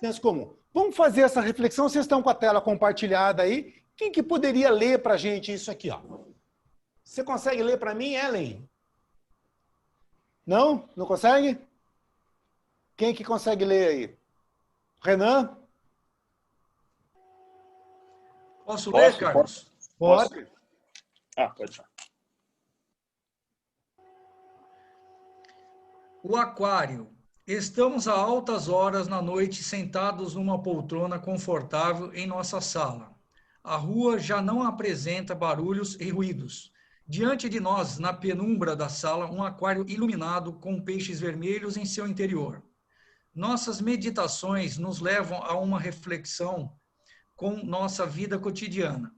Senso comum. Vamos fazer essa reflexão. Vocês estão com a tela compartilhada aí. Quem que poderia ler para a gente isso aqui? Ó? Você consegue ler para mim, Ellen? Não? Não consegue? Quem que consegue ler aí? Renan? Posso ler, Carlos? Pode. Pode. O aquário. Estamos a altas horas na noite sentados numa poltrona confortável em nossa sala. A rua já não apresenta barulhos e ruídos. Diante de nós, na penumbra da sala, um aquário iluminado com peixes vermelhos em seu interior. Nossas meditações nos levam a uma reflexão com nossa vida cotidiana.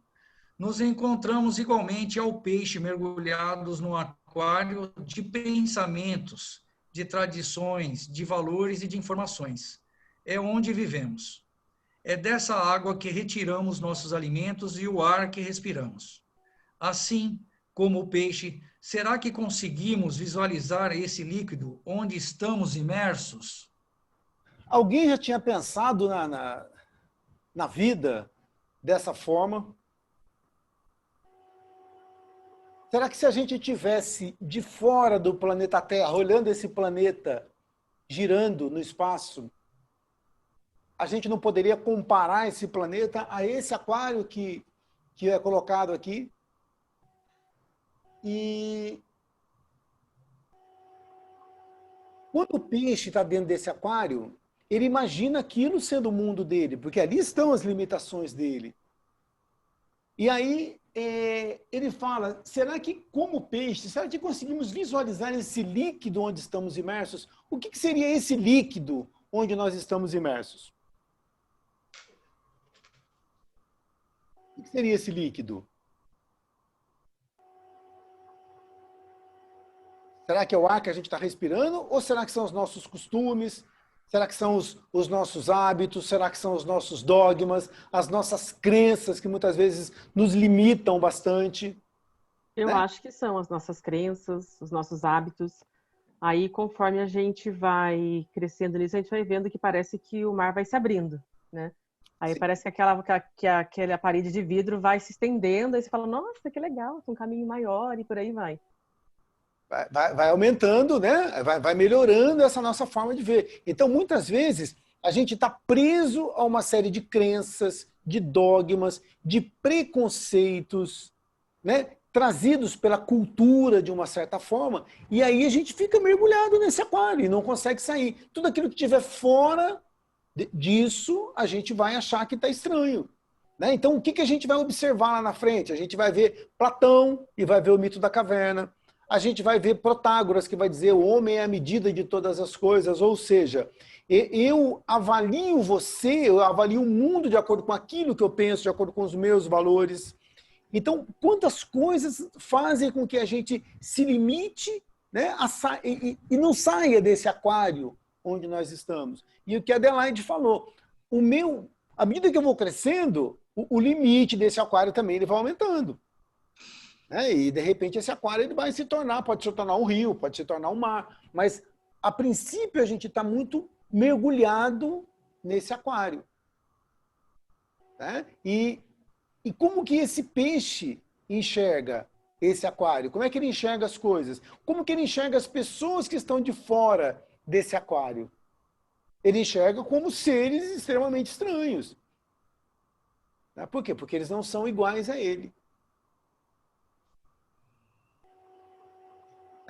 Nos encontramos igualmente ao peixe mergulhados no aquário de pensamentos, de tradições, de valores e de informações. É onde vivemos. É dessa água que retiramos nossos alimentos e o ar que respiramos. Assim como o peixe, será que conseguimos visualizar esse líquido onde estamos imersos? Alguém já tinha pensado na vida dessa forma? Será que se a gente estivesse de fora do planeta Terra, olhando esse planeta girando no espaço, a gente não poderia comparar esse planeta a esse aquário que é colocado aqui? E quando o peixe está dentro desse aquário, ele imagina aquilo sendo o mundo dele, porque ali estão as limitações dele. E aí ele fala, será que como peixe, será que conseguimos visualizar esse líquido onde estamos imersos? O que seria esse líquido onde nós estamos imersos? O que seria esse líquido? Será que é o ar que a gente está respirando? Ou será que são os nossos costumes? Será que são os nossos hábitos? Será que são os nossos dogmas? As nossas crenças que muitas vezes nos limitam bastante? Eu acho que são as nossas crenças, os nossos hábitos. Aí, conforme a gente vai crescendo nisso, a gente vai vendo que parece que o mar vai se abrindo, né? Aí Sim. parece que aquela parede de vidro vai se estendendo, aí você fala, nossa, que legal, um caminho maior e por aí vai. Vai aumentando, né? Vai melhorando essa nossa forma de ver. Então, muitas vezes, a gente está preso a uma série de crenças, de dogmas, de preconceitos, né? Trazidos pela cultura de uma certa forma, e aí a gente fica mergulhado nesse aquário e não consegue sair. Tudo aquilo que estiver fora disso, a gente vai achar que está estranho. Né? Então, o que a gente vai observar lá na frente? A gente vai ver Platão e vai ver o mito da caverna. A gente vai ver Protágoras, que vai dizer o homem é a medida de todas as coisas, ou seja, eu avalio você, eu avalio o mundo de acordo com aquilo que eu penso, de acordo com os meus valores. Então, quantas coisas fazem com que a gente se limite, né, e não saia desse aquário onde nós estamos? E o que a Adelaide falou, à medida que eu vou crescendo, o limite desse aquário também ele vai aumentando. E, de repente, esse aquário ele vai pode se tornar um rio, pode se tornar um mar. Mas, a princípio, a gente está muito mergulhado nesse aquário. Né? E como que esse peixe enxerga esse aquário? Como é que ele enxerga as coisas? Como que ele enxerga as pessoas que estão de fora desse aquário? Ele enxerga como seres extremamente estranhos. Por quê? Porque eles não são iguais a ele.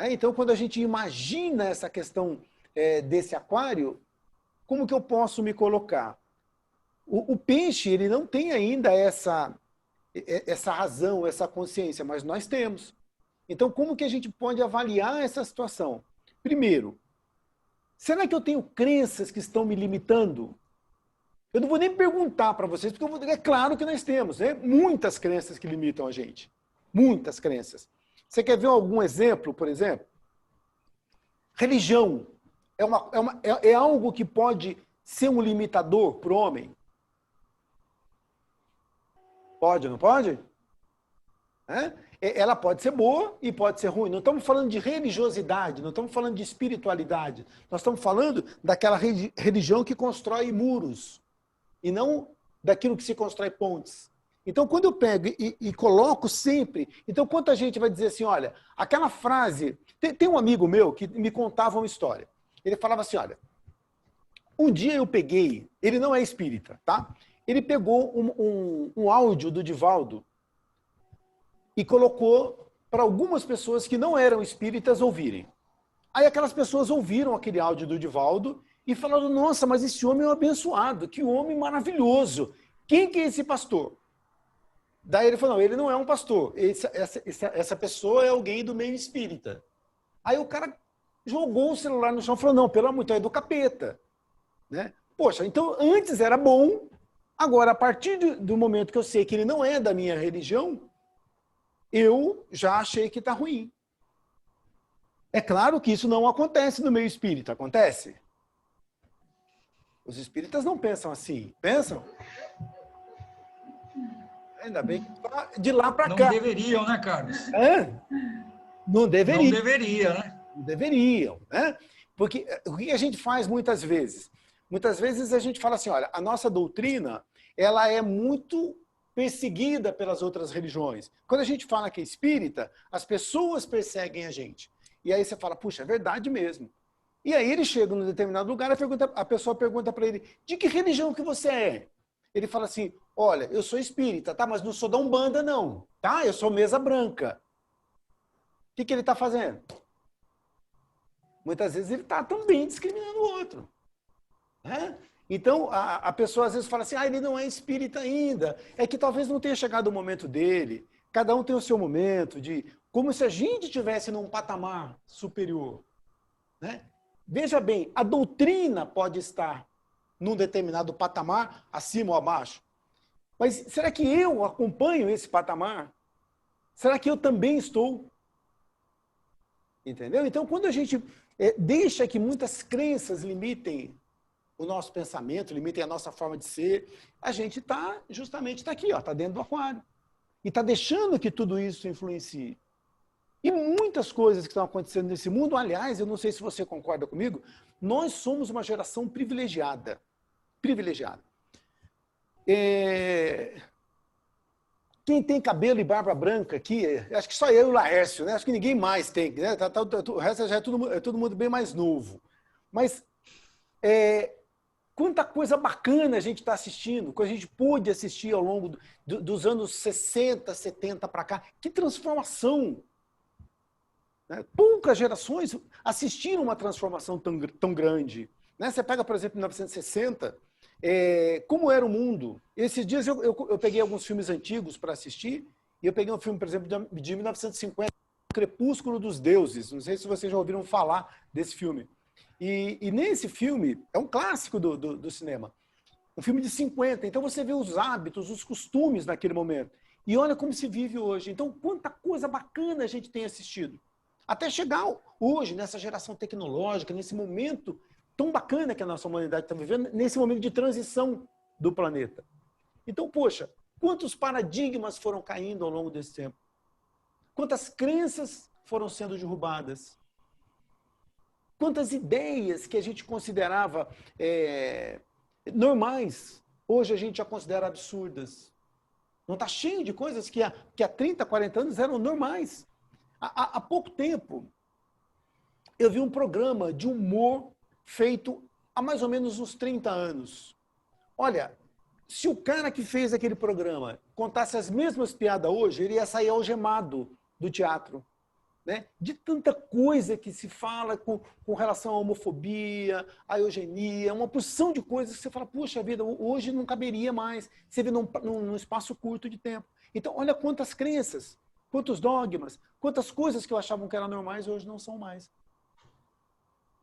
Então, quando a gente imagina essa questão desse aquário, como que eu posso me colocar? O peixe ele não tem ainda essa razão, essa consciência, mas nós temos. Então, como que a gente pode avaliar essa situação? Primeiro, será que eu tenho crenças que estão me limitando? Eu não vou nem perguntar para vocês, porque é claro que nós temos, né? Muitas crenças que limitam a gente. Muitas crenças. Você quer ver algum exemplo, por exemplo? Religião é algo que pode ser um limitador para o homem? Pode, não pode? ela pode ser boa e pode ser ruim. Não estamos falando de religiosidade, não estamos falando de espiritualidade. Nós estamos falando daquela religião que constrói muros e não daquilo que se constrói pontes. Então, quando eu pego e coloco sempre... Então, quanta gente vai dizer assim, olha, aquela frase... Tem um amigo meu que me contava uma história. Ele falava assim, olha, um dia eu peguei... Ele não é espírita, tá? Ele pegou um áudio do Divaldo e colocou para algumas pessoas que não eram espíritas ouvirem. Aí aquelas pessoas ouviram aquele áudio do Divaldo e falaram, nossa, mas esse homem é um abençoado, que homem maravilhoso. Quem que é esse pastor? Daí ele falou, não, ele não é um pastor, essa pessoa é alguém do meio espírita. Aí o cara jogou o celular no chão e falou, não, pelo amor de Deus, é do capeta. Né? Poxa, então antes era bom, agora a partir do momento que eu sei que ele não é da minha religião, eu já achei que está ruim. É claro que isso não acontece no meio espírita, acontece? Os espíritas não pensam assim, pensam? Ainda bem que de lá para cá. Não deveriam, né, Carlos? Não deveriam. Não deveria, né? Não deveriam, né? Porque o que a gente faz muitas vezes? Muitas vezes a gente fala assim, olha, a nossa doutrina, ela é muito perseguida pelas outras religiões. Quando a gente fala que é espírita, as pessoas perseguem a gente. E aí você fala, puxa, é verdade mesmo. E aí ele chega num determinado lugar, a pessoa pergunta para ele, de que religião que você é? Ele fala assim, olha, eu sou espírita, tá? Mas não sou da Umbanda, não. Tá? Eu sou mesa branca. O que ele está fazendo? Muitas vezes ele está também discriminando o outro. Né? Então, a pessoa às vezes fala assim, ele não é espírita ainda. É que talvez não tenha chegado o momento dele. Cada um tem o seu momento, como se a gente estivesse num patamar superior. Né? Veja bem, a doutrina pode estar num determinado patamar, acima ou abaixo. Mas será que eu acompanho esse patamar? Será que eu também estou? Entendeu? Então, quando a gente deixa que muitas crenças limitem o nosso pensamento, limitem a nossa forma de ser, a gente está aqui, está dentro do aquário. E está deixando que tudo isso influencie. E muitas coisas que estão acontecendo nesse mundo, aliás, eu não sei se você concorda comigo, nós somos uma geração privilegiada. Privilegiada. Quem tem cabelo e barba branca aqui, acho que só eu e o Laércio, né? Acho que ninguém mais tem, né? O resto já é todo mundo bem mais novo. Mas quanta coisa bacana a gente está assistindo, que a gente pôde assistir ao longo dos anos 60, 70 para cá. Que transformação! Né? Poucas gerações assistiram uma transformação tão grande. Né? Você pega, por exemplo, em 1960, como era o mundo. Esses dias eu peguei alguns filmes antigos para assistir, e eu peguei um filme, por exemplo, de 1950, Crepúsculo dos Deuses. Não sei se vocês já ouviram falar desse filme. E nesse filme, é um clássico do cinema, um filme de 50, então você vê os hábitos, os costumes naquele momento. E olha como se vive hoje. Então, quanta coisa bacana a gente tem assistido. Até chegar hoje, nessa geração tecnológica, nesse momento tão bacana que a nossa humanidade está vivendo, nesse momento de transição do planeta. Então, poxa, quantos paradigmas foram caindo ao longo desse tempo? Quantas crenças foram sendo derrubadas? Quantas ideias que a gente considerava normais, hoje a gente já considera absurdas. Não está cheio de coisas que há 30, 40 anos eram normais. Há pouco tempo, eu vi um programa de humor feito há mais ou menos uns 30 anos. Olha, se o cara que fez aquele programa contasse as mesmas piadas hoje, ele ia sair algemado do teatro. Né? De tanta coisa que se fala com relação à homofobia, à eugenia, uma porção de coisas que você fala, puxa vida, hoje não caberia mais, você vê num espaço curto de tempo. Então, olha quantas crenças, quantos dogmas, quantas coisas que eu achava que eram normais hoje não são mais.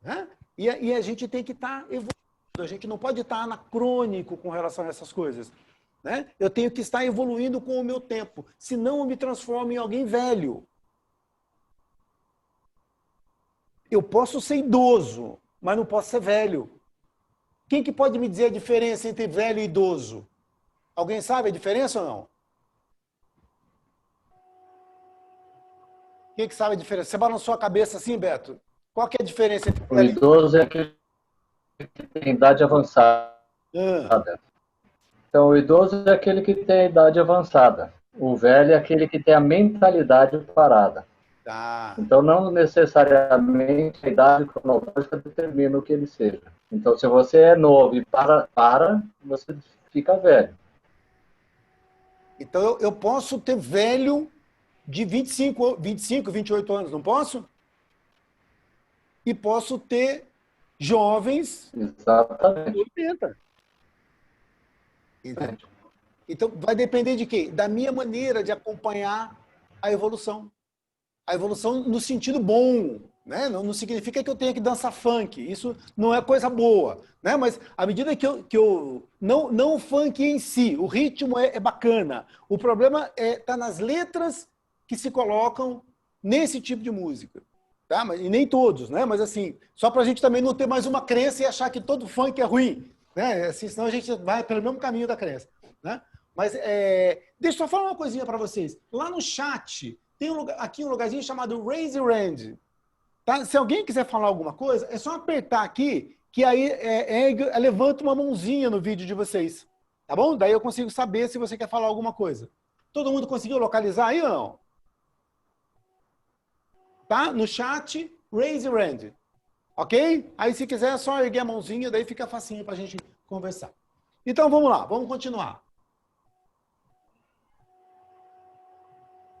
Né? E a gente tem que estar evoluindo, a gente não pode estar anacrônico com relação a essas coisas. Né? Eu tenho que estar evoluindo com o meu tempo, senão eu me transformo em alguém velho. Eu posso ser idoso, mas não posso ser velho. Quem que pode me dizer a diferença entre velho e idoso? Alguém sabe a diferença ou não? Quem que sabe a diferença? Você balançou a cabeça assim, Beto? Qual que é a diferença entre O idoso é aquele que tem idade avançada. Então, o idoso é aquele que tem a idade avançada. O velho é aquele que tem a mentalidade parada. Tá. Então, não necessariamente a idade cronológica determina o que ele seja. Então, se você é novo e para você fica velho. Então, eu posso ter velho de 25, 28 anos, não posso? E posso ter jovens Exatamente. de 80. Entende? Então, vai depender de quê? Da minha maneira de acompanhar a evolução. A evolução no sentido bom, né? Não significa que eu tenha que dançar funk. Isso não é coisa boa, né? Mas à medida que eu não o funk em si, o ritmo é bacana. O problema tá nas letras que se colocam nesse tipo de música, tá? E nem todos, né? Mas assim, só para a gente também não ter mais uma crença e achar que todo funk é ruim, né? Assim, senão a gente vai pelo mesmo caminho da crença, né? Mas deixa eu só falar uma coisinha para vocês. Lá no chat tem aqui um lugarzinho chamado Raise Hand. Tá? Se alguém quiser falar alguma coisa, é só apertar aqui, que aí levanta uma mãozinha no vídeo de vocês. Tá bom? Daí eu consigo saber se você quer falar alguma coisa. Todo mundo conseguiu localizar aí ou não? Tá? No chat, Raise Hand. Ok? Aí se quiser é só erguer a mãozinha, daí fica facinho pra gente conversar. Então vamos lá, vamos continuar.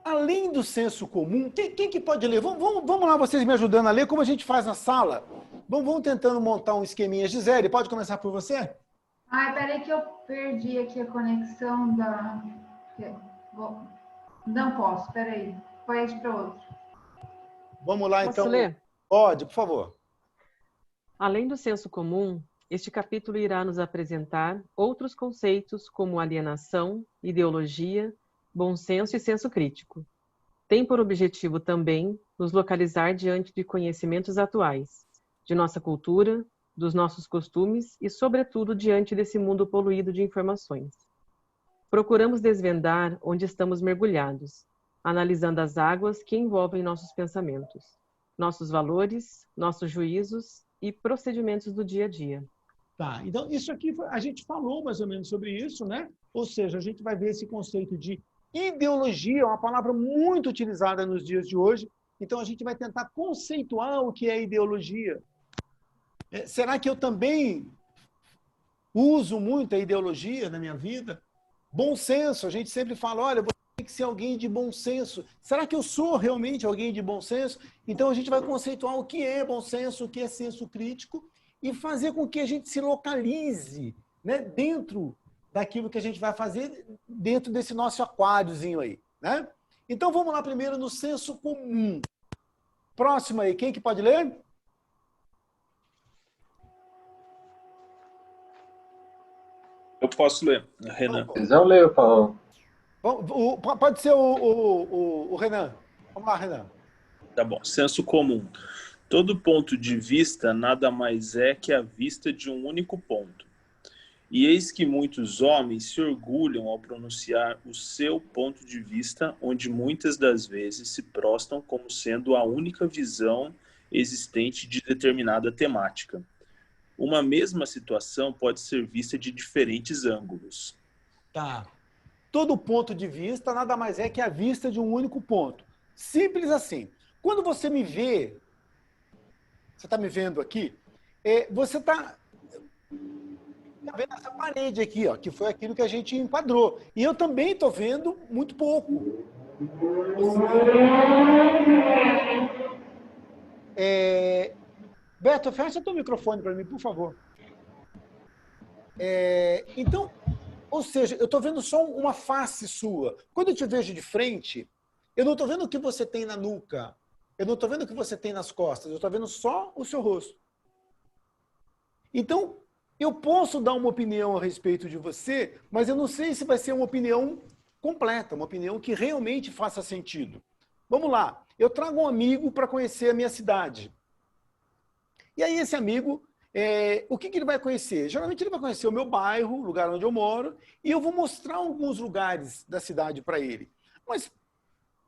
Além do senso comum, quem que pode ler? Vamos lá, vocês me ajudando a ler, como a gente faz na sala. Vamos tentando montar um esqueminha. Gisele, pode começar por você? Ai, peraí que eu perdi aqui a conexão da... Não posso, peraí. Pode para outro. Vamos lá, então. Posso ler? Pode, por favor. Além do senso comum, este capítulo irá nos apresentar outros conceitos como alienação, ideologia, bom senso e senso crítico. Tem por objetivo também nos localizar diante de conhecimentos atuais, de nossa cultura, dos nossos costumes e, sobretudo, diante desse mundo poluído de informações. Procuramos desvendar onde estamos mergulhados, analisando as águas que envolvem nossos pensamentos, nossos valores, nossos juízos e procedimentos do dia a dia. Tá, então isso aqui, a gente falou mais ou menos sobre isso, né? Ou seja, a gente vai ver esse conceito de ideologia, uma palavra muito utilizada nos dias de hoje. Então, a gente vai tentar conceituar o que é ideologia. Será que eu também uso muito a ideologia na minha vida? Bom senso, a gente sempre fala, olha, você tem que ser alguém de bom senso. Será que eu sou realmente alguém de bom senso? Então, a gente vai conceituar o que é bom senso, o que é senso crítico e fazer com que a gente se localize, né, dentro daquilo que a gente vai fazer dentro desse nosso aquáriozinho aí, né? Então, vamos lá primeiro no senso comum. Próximo aí, quem que pode ler? Eu posso ler, Renan. Eu leio, Paulo. Pode ser o Renan. Vamos lá, Renan. Tá bom. Senso comum. Todo ponto de vista nada mais é que a vista de um único ponto. E eis que muitos homens se orgulham ao pronunciar o seu ponto de vista, onde muitas das vezes se prostam como sendo a única visão existente de determinada temática. Uma mesma situação pode ser vista de diferentes ângulos. Tá. Todo ponto de vista nada mais é que a vista de um único ponto. Simples assim. Quando você me vê, você está me vendo aqui, você está vendo essa parede aqui, ó, que foi aquilo que a gente enquadrou. E eu também estou vendo muito pouco. Beto, fecha teu microfone para mim, por favor. Então, ou seja, eu estou vendo só uma face sua. Quando eu te vejo de frente, eu não estou vendo o que você tem na nuca. Eu não estou vendo o que você tem nas costas. Eu estou vendo só o seu rosto. Então, eu posso dar uma opinião a respeito de você, mas eu não sei se vai ser uma opinião completa, uma opinião que realmente faça sentido. Vamos lá. Eu trago um amigo para conhecer a minha cidade. E aí esse amigo, o que ele vai conhecer? Geralmente ele vai conhecer o meu bairro, o lugar onde eu moro, e eu vou mostrar alguns lugares da cidade para ele. Mas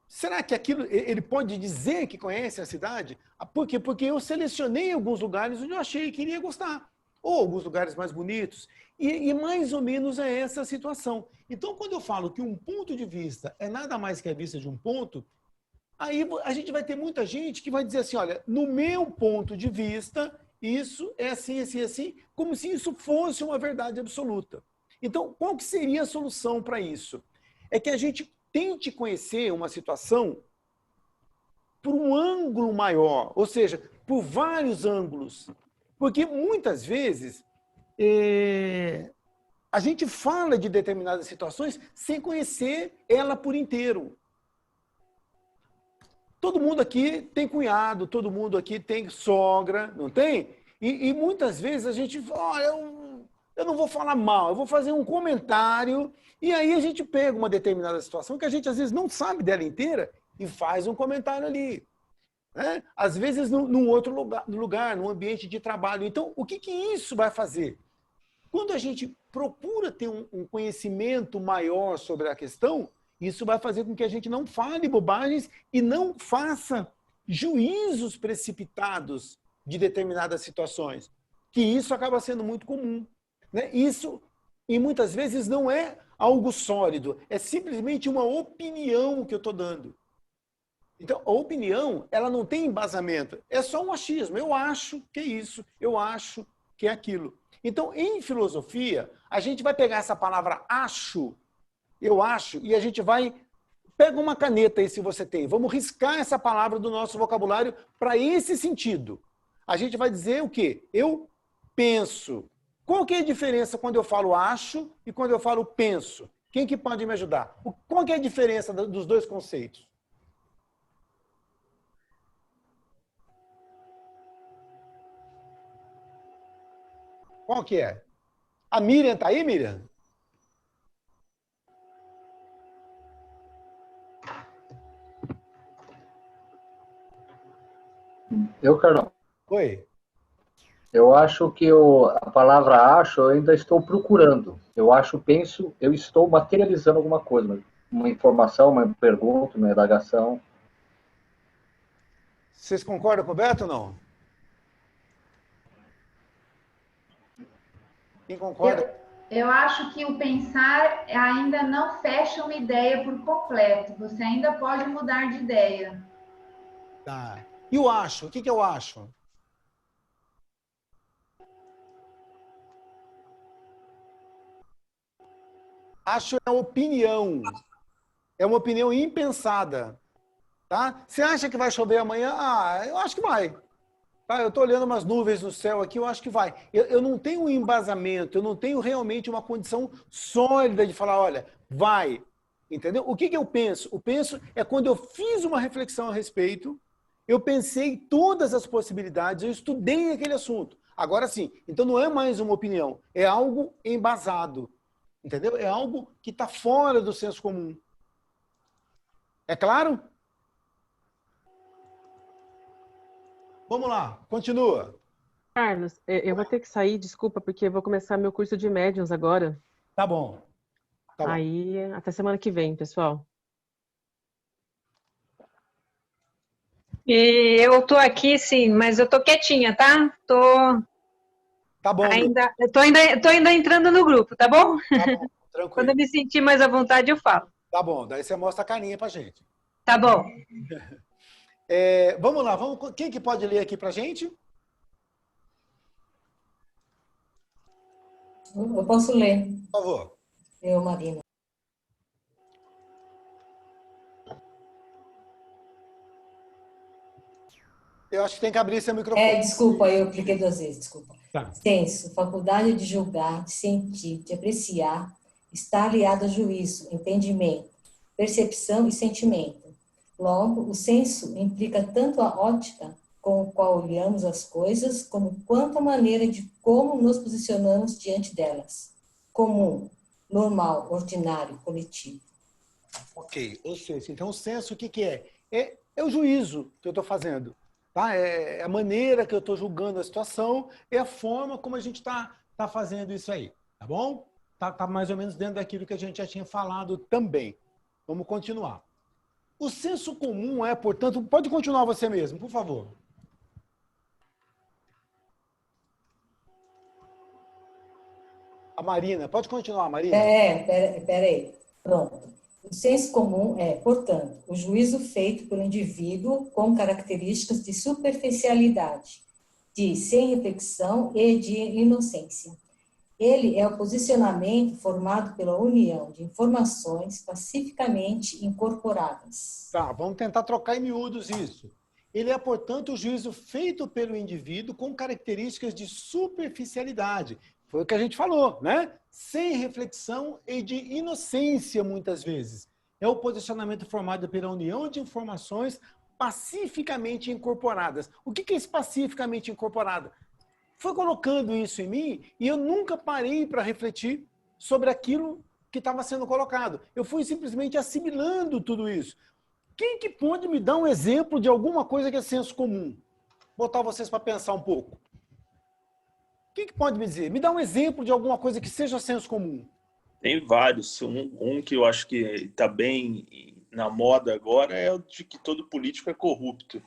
será que aquilo, ele pode dizer que conhece a cidade? Por quê? Porque eu selecionei alguns lugares onde eu achei que iria gostar. Ou alguns lugares mais bonitos. E mais ou menos é essa a situação. Então, quando eu falo que um ponto de vista é nada mais que a vista de um ponto, aí a gente vai ter muita gente que vai dizer assim, olha, no meu ponto de vista, isso é assim, assim, assim, como se isso fosse uma verdade absoluta. Então, qual que seria a solução para isso? É que a gente tente conhecer uma situação por um ângulo maior, ou seja, por vários ângulos. Porque muitas vezes a gente fala de determinadas situações sem conhecer ela por inteiro. Todo mundo aqui tem cunhado, todo mundo aqui tem sogra, não tem? E muitas vezes a gente fala, eu não vou falar mal, eu vou fazer um comentário, e aí a gente pega uma determinada situação que a gente às vezes não sabe dela inteira e faz um comentário ali. Né? Às vezes num outro lugar, num ambiente de trabalho. Então, o que isso vai fazer? Quando a gente procura ter um conhecimento maior sobre a questão, isso vai fazer com que a gente não fale bobagens e não faça juízos precipitados de determinadas situações, que isso acaba sendo muito comum. Né? Isso, e muitas vezes, não é algo sólido, é simplesmente uma opinião que eu estou dando. Então, a opinião, ela não tem embasamento, é só um achismo. Eu acho que é isso, eu acho que é aquilo. Então, em filosofia, a gente vai pegar essa palavra acho, eu acho, e a gente vai... Pega uma caneta aí, se você tem. Vamos riscar essa palavra do nosso vocabulário para esse sentido. A gente vai dizer o quê? Eu penso. Qual que é a diferença quando eu falo acho e quando eu falo penso? Quem que pode me ajudar? Qual que é a diferença dos dois conceitos? Qual que é? A Miriam está aí, Miriam? Carlão. Oi. Eu acho que a palavra acho eu ainda estou procurando. Eu acho, penso, eu estou materializando alguma coisa. Uma informação, uma pergunta, uma indagação. Vocês concordam com o Beto ou não? Quem concorda? Eu acho que o pensar ainda não fecha uma ideia por completo. Você ainda pode mudar de ideia. Tá. E o acho? O que eu acho? Acho é uma opinião. É uma opinião impensada. Tá? Você acha que vai chover amanhã? Ah, eu acho que vai. Tá? Eu estou olhando umas nuvens no céu aqui, eu acho que vai. Eu não tenho um embasamento, eu não tenho realmente uma condição sólida de falar, olha, vai. Entendeu? O que eu penso? O penso é quando eu fiz uma reflexão a respeito, eu pensei todas as possibilidades, eu estudei aquele assunto. Agora sim, então não é mais uma opinião, é algo embasado. Entendeu? É algo que está fora do senso comum. É claro? Vamos lá, continua. Carlos, eu vou ter que sair, desculpa, porque eu vou começar meu curso de médiuns agora. Tá bom. Tá bom. Aí, até semana que vem, pessoal. E eu tô aqui, sim, mas eu tô quietinha, tá? Tá bom. Eu tô ainda entrando no grupo, tá bom? Tá bom, tranquilo. Quando eu me sentir mais à vontade, eu falo. Tá bom, daí você mostra a carinha pra gente. Tá bom. Vamos lá, quem que pode ler aqui pra gente? Eu posso ler. Por favor. Eu, Marina. Eu acho que tem que abrir seu microfone. Desculpa, eu cliquei 2 vezes, desculpa. Tá. Senso, faculdade de julgar, de sentir, de apreciar, está aliado a juízo, entendimento, percepção e sentimento. Logo, o senso implica tanto a ótica com a qual olhamos as coisas, como quanto a maneira de como nos posicionamos diante delas. Comum, normal, ordinário, coletivo. Ok, ou seja, então o senso o que é? É o juízo que eu estou fazendo. Tá? É a maneira que eu estou julgando a situação, é a forma como a gente está fazendo isso aí. Tá bom? Tá mais ou menos dentro daquilo que a gente já tinha falado também. Vamos continuar. O senso comum é, portanto... Pode continuar você mesmo, por favor. A Marina, pode continuar, Marina. Peraí. Pronto. O senso comum é, portanto, o juízo feito pelo indivíduo com características de superficialidade, de sem reflexão e de inocência. Ele é o posicionamento formado pela união de informações pacificamente incorporadas. Tá, vamos tentar trocar em miúdos isso. Ele é, portanto, o juízo feito pelo indivíduo com características de superficialidade. Foi o que a gente falou, né? Sem reflexão e de inocência, muitas vezes. É o posicionamento formado pela união de informações pacificamente incorporadas. O que é esse pacificamente incorporado? Foi colocando isso em mim e eu nunca parei para refletir sobre aquilo que estava sendo colocado. Eu fui simplesmente assimilando tudo isso. Quem que pode me dar um exemplo de alguma coisa que é senso comum? Vou botar vocês para pensar um pouco. Quem que pode me dizer? Me dá um exemplo de alguma coisa que seja senso comum. Tem vários. Um que eu acho que está bem na moda agora é o de que todo político é corrupto.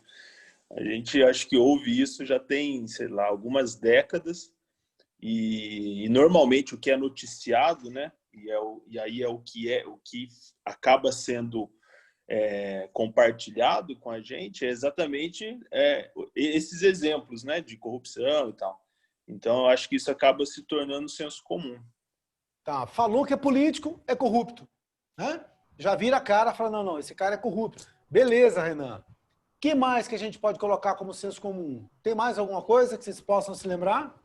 A gente acho que ouve isso já tem, sei lá, algumas décadas e normalmente o que é noticiado, né? E aí é o que acaba sendo compartilhado com a gente é exatamente esses exemplos, né? De corrupção e tal. Então eu acho que isso acaba se tornando senso comum. Tá, falou que é político, é corrupto, né? Já vira a cara, fala não, esse cara é corrupto. Beleza, Renan. O que mais que a gente pode colocar como senso comum? Tem mais alguma coisa que vocês possam se lembrar?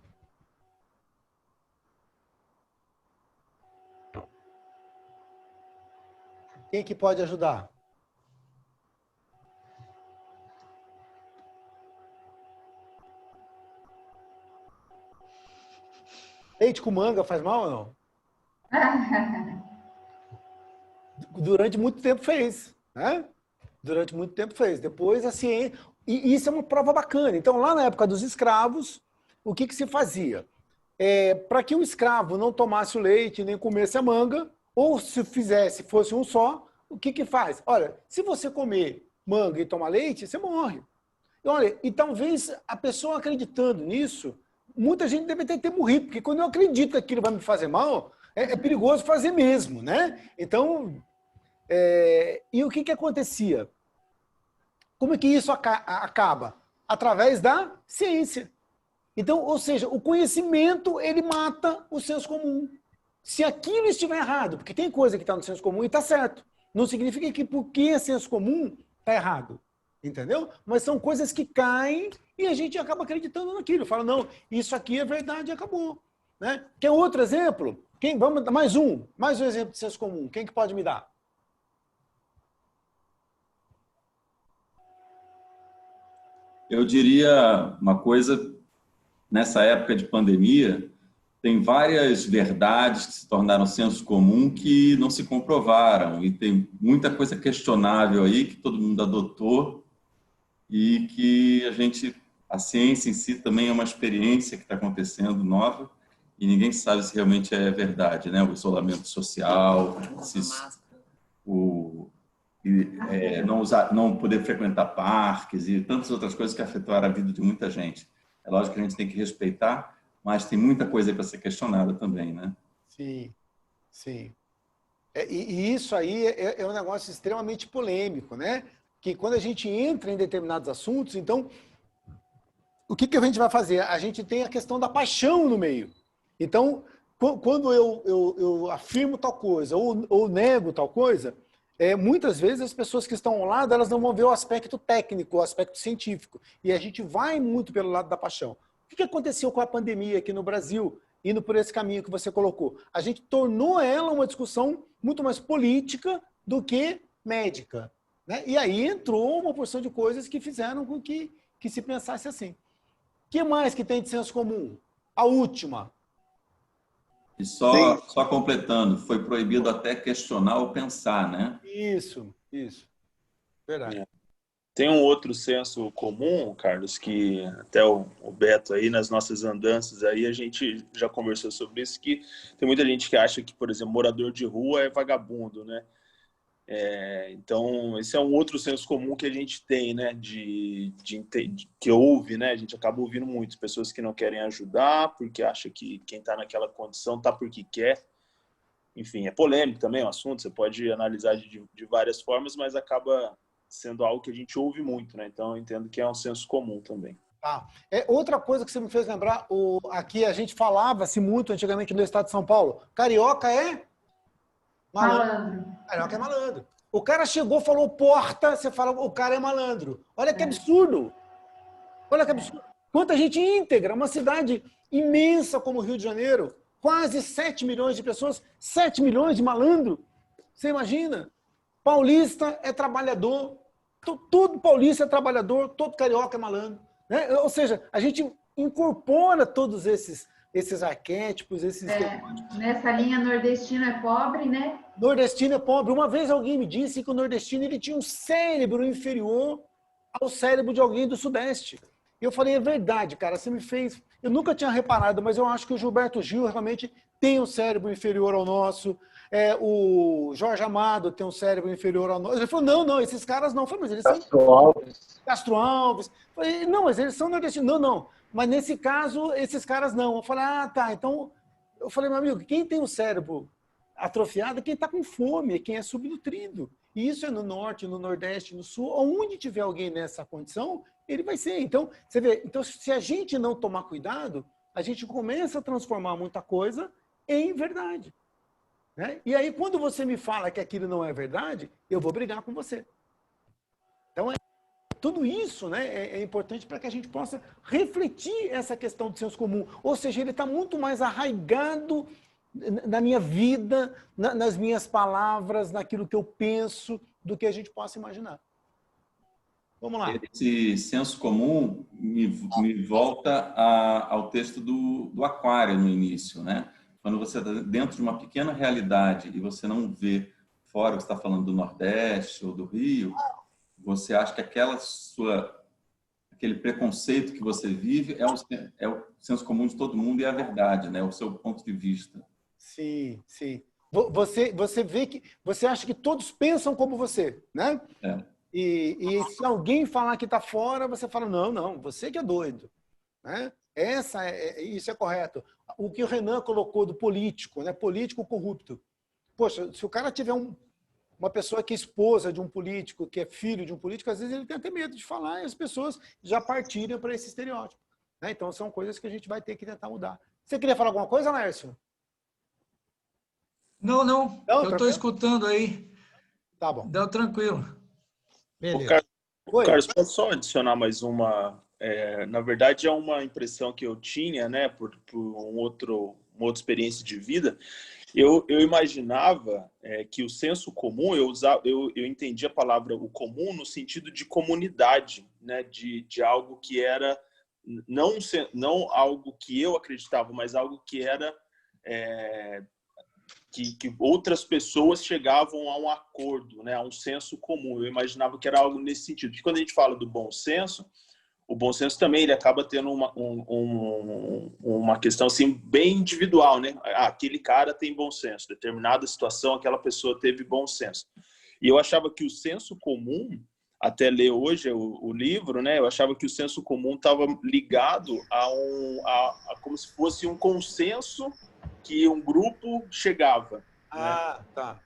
Quem que pode ajudar? Leite com manga faz mal ou não? Durante muito tempo fez, né? Durante muito tempo fez. Depois a ciência... E isso é uma prova bacana. Então, lá na época dos escravos, o que se fazia? Para que o escravo não tomasse o leite nem comesse a manga, ou se fosse um só, o que faz? Olha, se você comer manga e tomar leite, você morre. E talvez a pessoa acreditando nisso, muita gente deve ter morrido, porque quando eu acredito que aquilo vai me fazer mal, é perigoso fazer mesmo, né? Então, e o que acontecia? Como é que isso acaba? Através da ciência. Então, ou seja, o conhecimento, ele mata o senso comum. Se aquilo estiver errado, porque tem coisa que está no senso comum e está certo, não significa que porque é senso comum, está errado. Entendeu? Mas são coisas que caem e a gente acaba acreditando naquilo. Fala, não, isso aqui é verdade e acabou. Né? Quer outro exemplo? Vamos dar mais um exemplo de senso comum. Quem que pode me dar? Eu diria uma coisa, nessa época de pandemia, tem várias verdades que se tornaram senso comum que não se comprovaram. E tem muita coisa questionável aí que todo mundo adotou e que a ciência em si também é uma experiência que está acontecendo nova e ninguém sabe se realmente é verdade, né? O isolamento social, não poder frequentar parques e tantas outras coisas que afetaram a vida de muita gente. É lógico que a gente tem que respeitar, mas tem muita coisa para ser questionada também, né? Sim, sim. E isso aí é um negócio extremamente polêmico, né? Que quando a gente entra em determinados assuntos, então, o que a gente vai fazer? A gente tem a questão da paixão no meio. Então, quando eu afirmo tal coisa ou nego tal coisa, muitas vezes as pessoas que estão ao lado, elas não vão ver o aspecto técnico, o aspecto científico. E a gente vai muito pelo lado da paixão. O que aconteceu com a pandemia aqui no Brasil, indo por esse caminho que você colocou? A gente tornou ela uma discussão muito mais política do que médica. Né? E aí entrou uma porção de coisas que fizeram com que se pensasse assim. O que mais que tem de senso comum? A última. E só completando, foi proibido até questionar ou pensar, né? Isso. Verdade. Tem um outro senso comum, Carlos, que até o Beto aí, nas nossas andanças aí, a gente já conversou sobre isso, que tem muita gente que acha que, por exemplo, morador de rua é vagabundo, né? Então, esse é um outro senso comum que a gente tem, né? Que ouve, né? A gente acaba ouvindo muito. Pessoas que não querem ajudar porque acham que quem está naquela condição está porque quer. Enfim, é polêmico também o assunto. Você pode analisar de várias formas, mas acaba sendo algo que a gente ouve muito, né? Então, eu entendo que é um senso comum também. Outra coisa que você me fez lembrar, aqui a gente falava-se muito antigamente no estado de São Paulo, carioca é malandro. Carioca é malandro. O cara chegou, falou porta, você fala, o cara é malandro. Olha que absurdo. Olha que absurdo. Quanta gente íntegra, uma cidade imensa como o Rio de Janeiro, quase 7 milhões de pessoas, 7 milhões de malandro. Você imagina? Paulista é trabalhador, todo paulista é trabalhador, todo carioca é malandro. Né? Ou seja, a gente incorpora todos esses arquétipos, esses estereótipos. Nessa linha, nordestino é pobre, né? Nordestino é pobre. Uma vez alguém me disse que o nordestino ele tinha um cérebro inferior ao cérebro de alguém do Sudeste. E eu falei, é verdade, cara, você me fez... Eu nunca tinha reparado, mas eu acho que o Gilberto Gil realmente tem um cérebro inferior ao nosso. O Jorge Amado tem um cérebro inferior ao nosso. Ele falou, não, esses caras não. Eu falei, mas eles são... Castro Alves. Eu falei, não, mas eles são nordestinos. Não. Mas nesse caso, esses caras não. Eu falei, tá. Então, eu falei, meu amigo, quem tem o cérebro atrofiado é quem está com fome, é quem é subnutrido. E isso é no norte, no nordeste, no sul. Onde tiver alguém nessa condição, ele vai ser. Então, você vê, se a gente não tomar cuidado, a gente começa a transformar muita coisa em verdade. Né? E aí, quando você me fala que aquilo não é verdade, eu vou brigar com você. Então, tudo isso, né, é importante para que a gente possa refletir essa questão do senso comum. Ou seja, ele está muito mais arraigado na minha vida, nas minhas palavras, naquilo que eu penso, do que a gente possa imaginar. Vamos lá. Esse senso comum me volta ao texto do Aquário no início, né? Quando você está dentro de uma pequena realidade e você não vê fora, você está falando do Nordeste ou do Rio, você acha que aquele preconceito que você vive é o senso comum de todo mundo e é a verdade, né? O seu ponto de vista. Sim, sim. Você vê que você acha que todos pensam como você, né? E se alguém falar que está fora, você fala, não, você que é doido. Né? Isso é correto. O que o Renan colocou do político, né? Político corrupto. Poxa, se o cara tiver uma pessoa que é esposa de um político, que é filho de um político, às vezes ele tem até medo de falar e as pessoas já partilham para esse estereótipo. Né? Então, são coisas que a gente vai ter que tentar mudar. Você queria falar alguma coisa, Lércio? Não. Eu estou escutando aí. Tá bom. Deu tranquilo. Beleza. Carlos, posso só adicionar mais uma? Na verdade, é uma impressão que eu tinha, né, por uma outra experiência de vida. Eu imaginava que o senso comum, eu entendi a palavra o comum no sentido de comunidade, né, de algo que era não algo que eu acreditava, mas algo que era que outras pessoas chegavam a um acordo, né, a um senso comum. Eu imaginava que era algo nesse sentido. Porque quando a gente fala do bom senso, o bom senso também ele acaba tendo uma questão assim, bem individual, né? Aquele cara tem bom senso, determinada situação, aquela pessoa teve bom senso. E eu achava que o senso comum, até ler hoje o livro, né? Eu achava que o senso comum estava ligado a como se fosse um consenso que um grupo chegava. Né? Tá.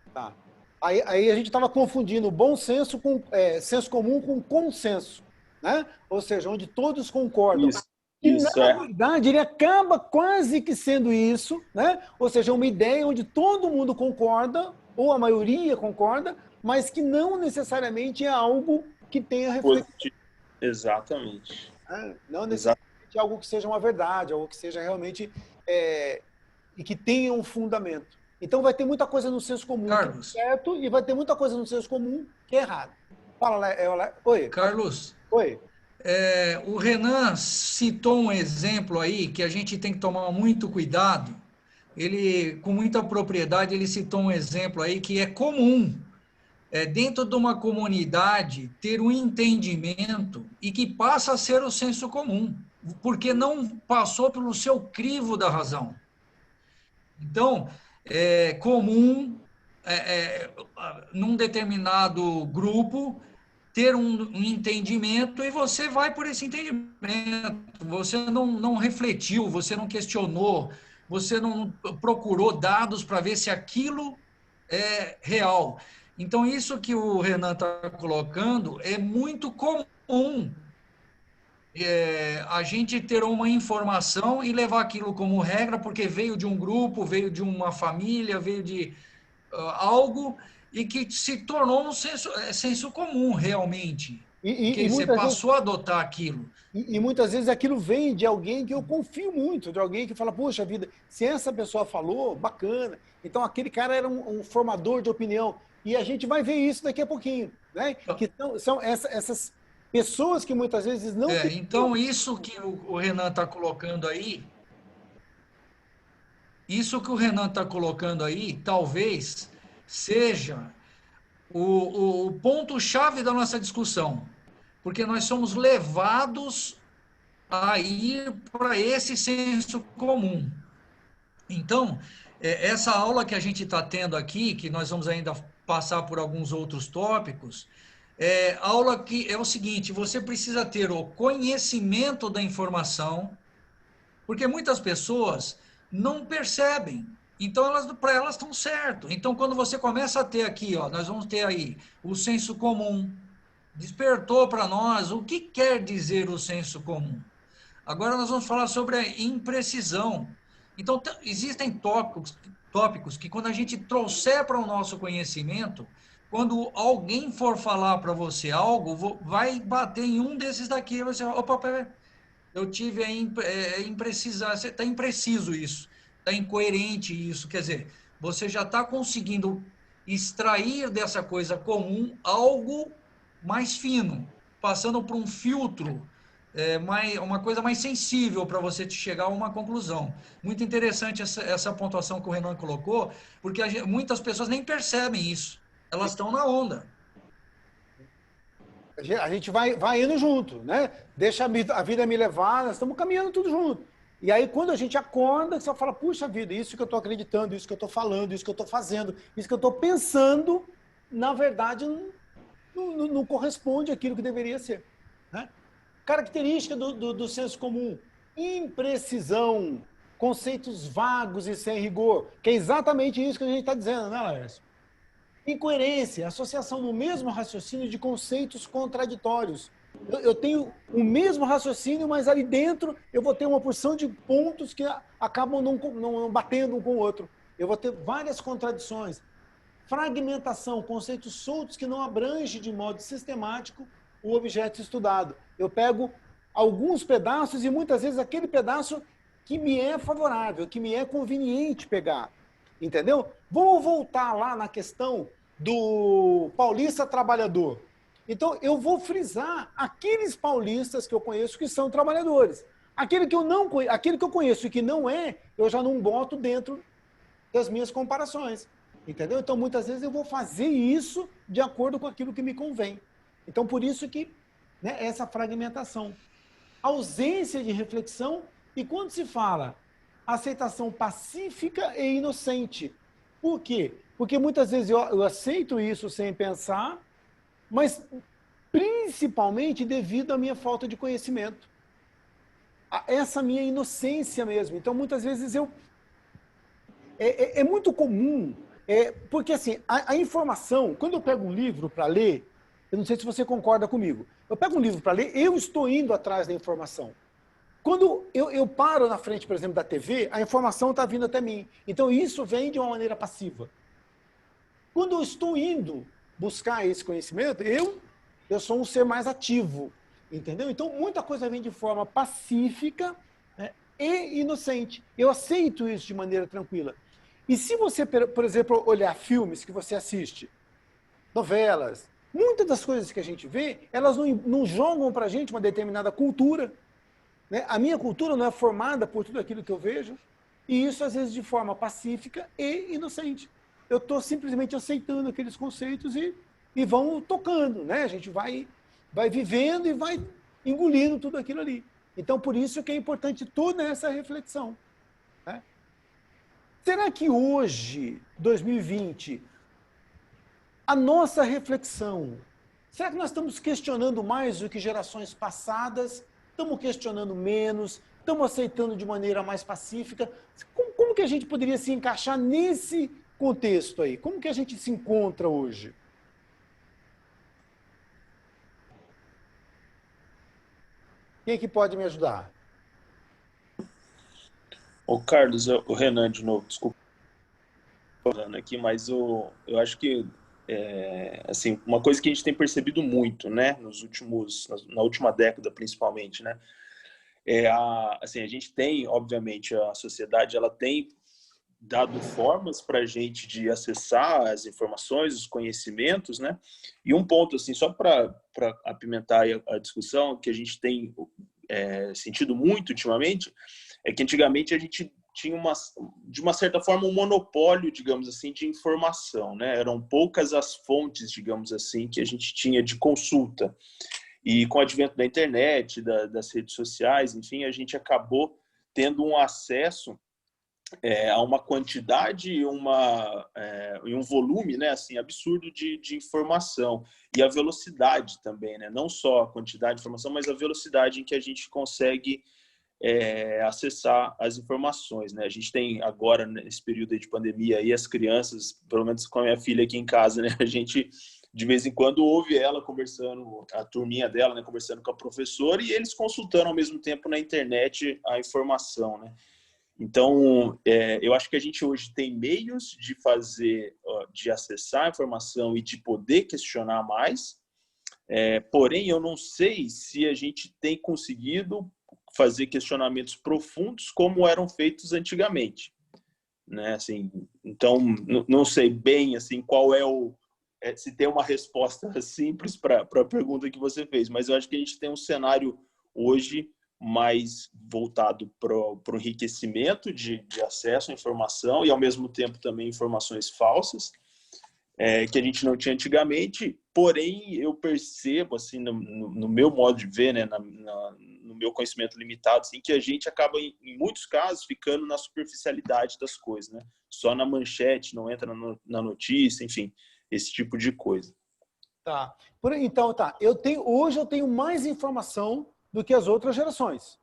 Aí a gente estava confundindo o bom senso com senso comum com consenso. Né? Ou seja, onde todos concordam. Na verdade, ele acaba quase que sendo isso, né? Ou seja, uma ideia onde todo mundo concorda, ou a maioria concorda, mas que não necessariamente é algo que tenha reflexão. Exatamente. Não necessariamente algo que seja uma verdade, algo que seja realmente e que tenha um fundamento. Então vai ter muita coisa no senso comum Carlos. que é certo e vai ter muita coisa no senso comum que é errado. Fala, Oi. Carlos. Oi. O Renan citou um exemplo aí que a gente tem que tomar muito cuidado. Ele, com muita propriedade, ele citou um exemplo aí que é comum dentro de uma comunidade ter um entendimento e que passa a ser o senso comum, porque não passou pelo seu crivo da razão. Então, é comum num determinado grupo, ter um entendimento e você vai por esse entendimento. Você não refletiu, você não questionou, você não procurou dados para ver se aquilo é real. Então, isso que o Renan está colocando é muito comum. A gente ter uma informação e levar aquilo como regra, porque veio de um grupo, veio de uma família, veio de algo, e que se tornou um senso comum, realmente. Que você passou a adotar aquilo. E muitas vezes aquilo vem de alguém que eu confio muito, de alguém que fala, poxa vida, se essa pessoa falou, bacana. Então aquele cara era um formador de opinião. E a gente vai ver isso daqui a pouquinho, né? Que são essas pessoas que muitas vezes não... Então isso que o Renan está colocando aí, talvez seja o ponto-chave da nossa discussão, porque nós somos levados a ir para esse senso comum. Então, essa aula que a gente está tendo aqui, que nós vamos ainda passar por alguns outros tópicos, aula que é o seguinte: você precisa ter o conhecimento da informação, porque muitas pessoas não percebem. Então, para elas estão certo. Então, quando você começa a ter aqui, nós vamos ter aí o senso comum. Despertou para nós o que quer dizer o senso comum. Agora nós vamos falar sobre a imprecisão. Então, existem tópicos que, quando a gente trouxer para o nosso conhecimento, quando alguém for falar para você algo, vai bater em um desses daqui, você vai, opa, peraí, eu tive a imprecisão, está impreciso isso, está incoerente isso, quer dizer, você já está conseguindo extrair dessa coisa comum algo mais fino, passando por um filtro, uma coisa mais sensível para você chegar a uma conclusão. Muito interessante essa pontuação que o Renan colocou, porque muitas pessoas nem percebem isso, elas estão na onda. A gente vai indo junto, né? Deixa a vida me levar, nós estamos caminhando tudo junto. E aí, quando a gente acorda, você fala, puxa vida, isso que eu estou acreditando, isso que eu estou falando, isso que eu estou fazendo, isso que eu estou pensando, na verdade, não corresponde àquilo que deveria ser. Né? Característica do senso comum: imprecisão, conceitos vagos e sem rigor, que é exatamente isso que a gente está dizendo, né, Laércio? Incoerência, associação no mesmo raciocínio de conceitos contraditórios. Eu tenho o mesmo raciocínio, mas ali dentro eu vou ter uma porção de pontos que acabam não batendo um com o outro. Eu vou ter várias contradições. Fragmentação, conceitos soltos que não abrangem de modo sistemático o objeto estudado. Eu pego alguns pedaços e muitas vezes aquele pedaço que me é favorável, que me é conveniente pegar. Entendeu? Vamos voltar lá na questão do paulista trabalhador. Então, eu vou frisar aqueles paulistas que eu conheço que são trabalhadores. Aquele que eu conheço e que não é, eu já não boto dentro das minhas comparações. Entendeu? Então, muitas vezes eu vou fazer isso de acordo com aquilo que me convém. Então, por isso que, né, essa fragmentação. Ausência de reflexão, e quando se fala aceitação pacífica e inocente. Por quê? Porque muitas vezes eu aceito isso sem pensar, mas principalmente devido à minha falta de conhecimento. Essa minha inocência mesmo. Então, muitas vezes é muito comum, porque assim, a informação, quando eu pego um livro para ler, eu não sei se você concorda comigo, eu pego um livro para ler, eu estou indo atrás da informação. Quando eu paro na frente, por exemplo, da TV, a informação está vindo até mim. Então, isso vem de uma maneira passiva. Quando eu estou indo buscar esse conhecimento, eu sou um ser mais ativo, entendeu? Então, muita coisa vem de forma pacífica, né, e inocente. Eu aceito isso de maneira tranquila. E se você, por exemplo, olhar filmes que você assiste, novelas, muitas das coisas que a gente vê, elas não jogam para a gente uma determinada cultura. Né? A minha cultura não é formada por tudo aquilo que eu vejo, e isso, às vezes, de forma pacífica e inocente. Eu estou simplesmente aceitando aqueles conceitos e vão tocando, né? A gente vai vivendo e vai engolindo tudo aquilo ali. Então, por isso que é importante toda essa reflexão. Né? Será que hoje, 2020, a nossa reflexão. Será que nós estamos questionando mais do que gerações passadas? Estamos questionando menos? Estamos aceitando de maneira mais pacífica? Como que a gente poderia se encaixar nesse contexto aí? Como que a gente se encontra hoje? Quem é que pode me ajudar? Ô Carlos, o Renan de novo, desculpa falando aqui, mas eu acho que assim, uma coisa que a gente tem percebido muito, né, na última década principalmente, né, assim, a gente tem, obviamente, a sociedade, ela tem dado formas para a gente de acessar as informações, os conhecimentos, né, e um ponto, assim, só para apimentar a discussão, que a gente tem sentido muito ultimamente, é que antigamente a gente tinha de uma certa forma um monopólio, digamos assim, de informação, né? Eram poucas as fontes, digamos assim, que a gente tinha de consulta. E com o advento da internet, das redes sociais, enfim, a gente acabou tendo um acesso a uma quantidade e um volume, né, assim, absurdo de informação. E a velocidade também, né? Não só a quantidade de informação, mas a velocidade em que a gente consegue acessar as informações, né? A gente tem agora, nesse período de pandemia, aí as crianças, pelo menos com a minha filha aqui em casa, né? A gente, de vez em quando, ouve ela conversando, a turminha dela, né? Conversando com a professora, e eles consultando ao mesmo tempo na internet a informação, né? Então, eu acho que a gente hoje tem meios de acessar a informação e de poder questionar mais, porém, eu não sei se a gente tem conseguido fazer questionamentos profundos como eram feitos antigamente, né? Assim, então, não sei bem assim qual se tem uma resposta simples para a pergunta que você fez, mas eu acho que a gente tem um cenário hoje mais voltado para o enriquecimento de acesso à informação e, ao mesmo tempo, também informações falsas, que a gente não tinha antigamente. Porém, eu percebo, assim, no meu modo de ver, né, no meu conhecimento limitado, assim, que a gente acaba, em muitos casos, ficando na superficialidade das coisas, né? Só na manchete, não entra na notícia, enfim, esse tipo de coisa. Tá. Então, tá. Hoje eu tenho mais informação do que as outras gerações.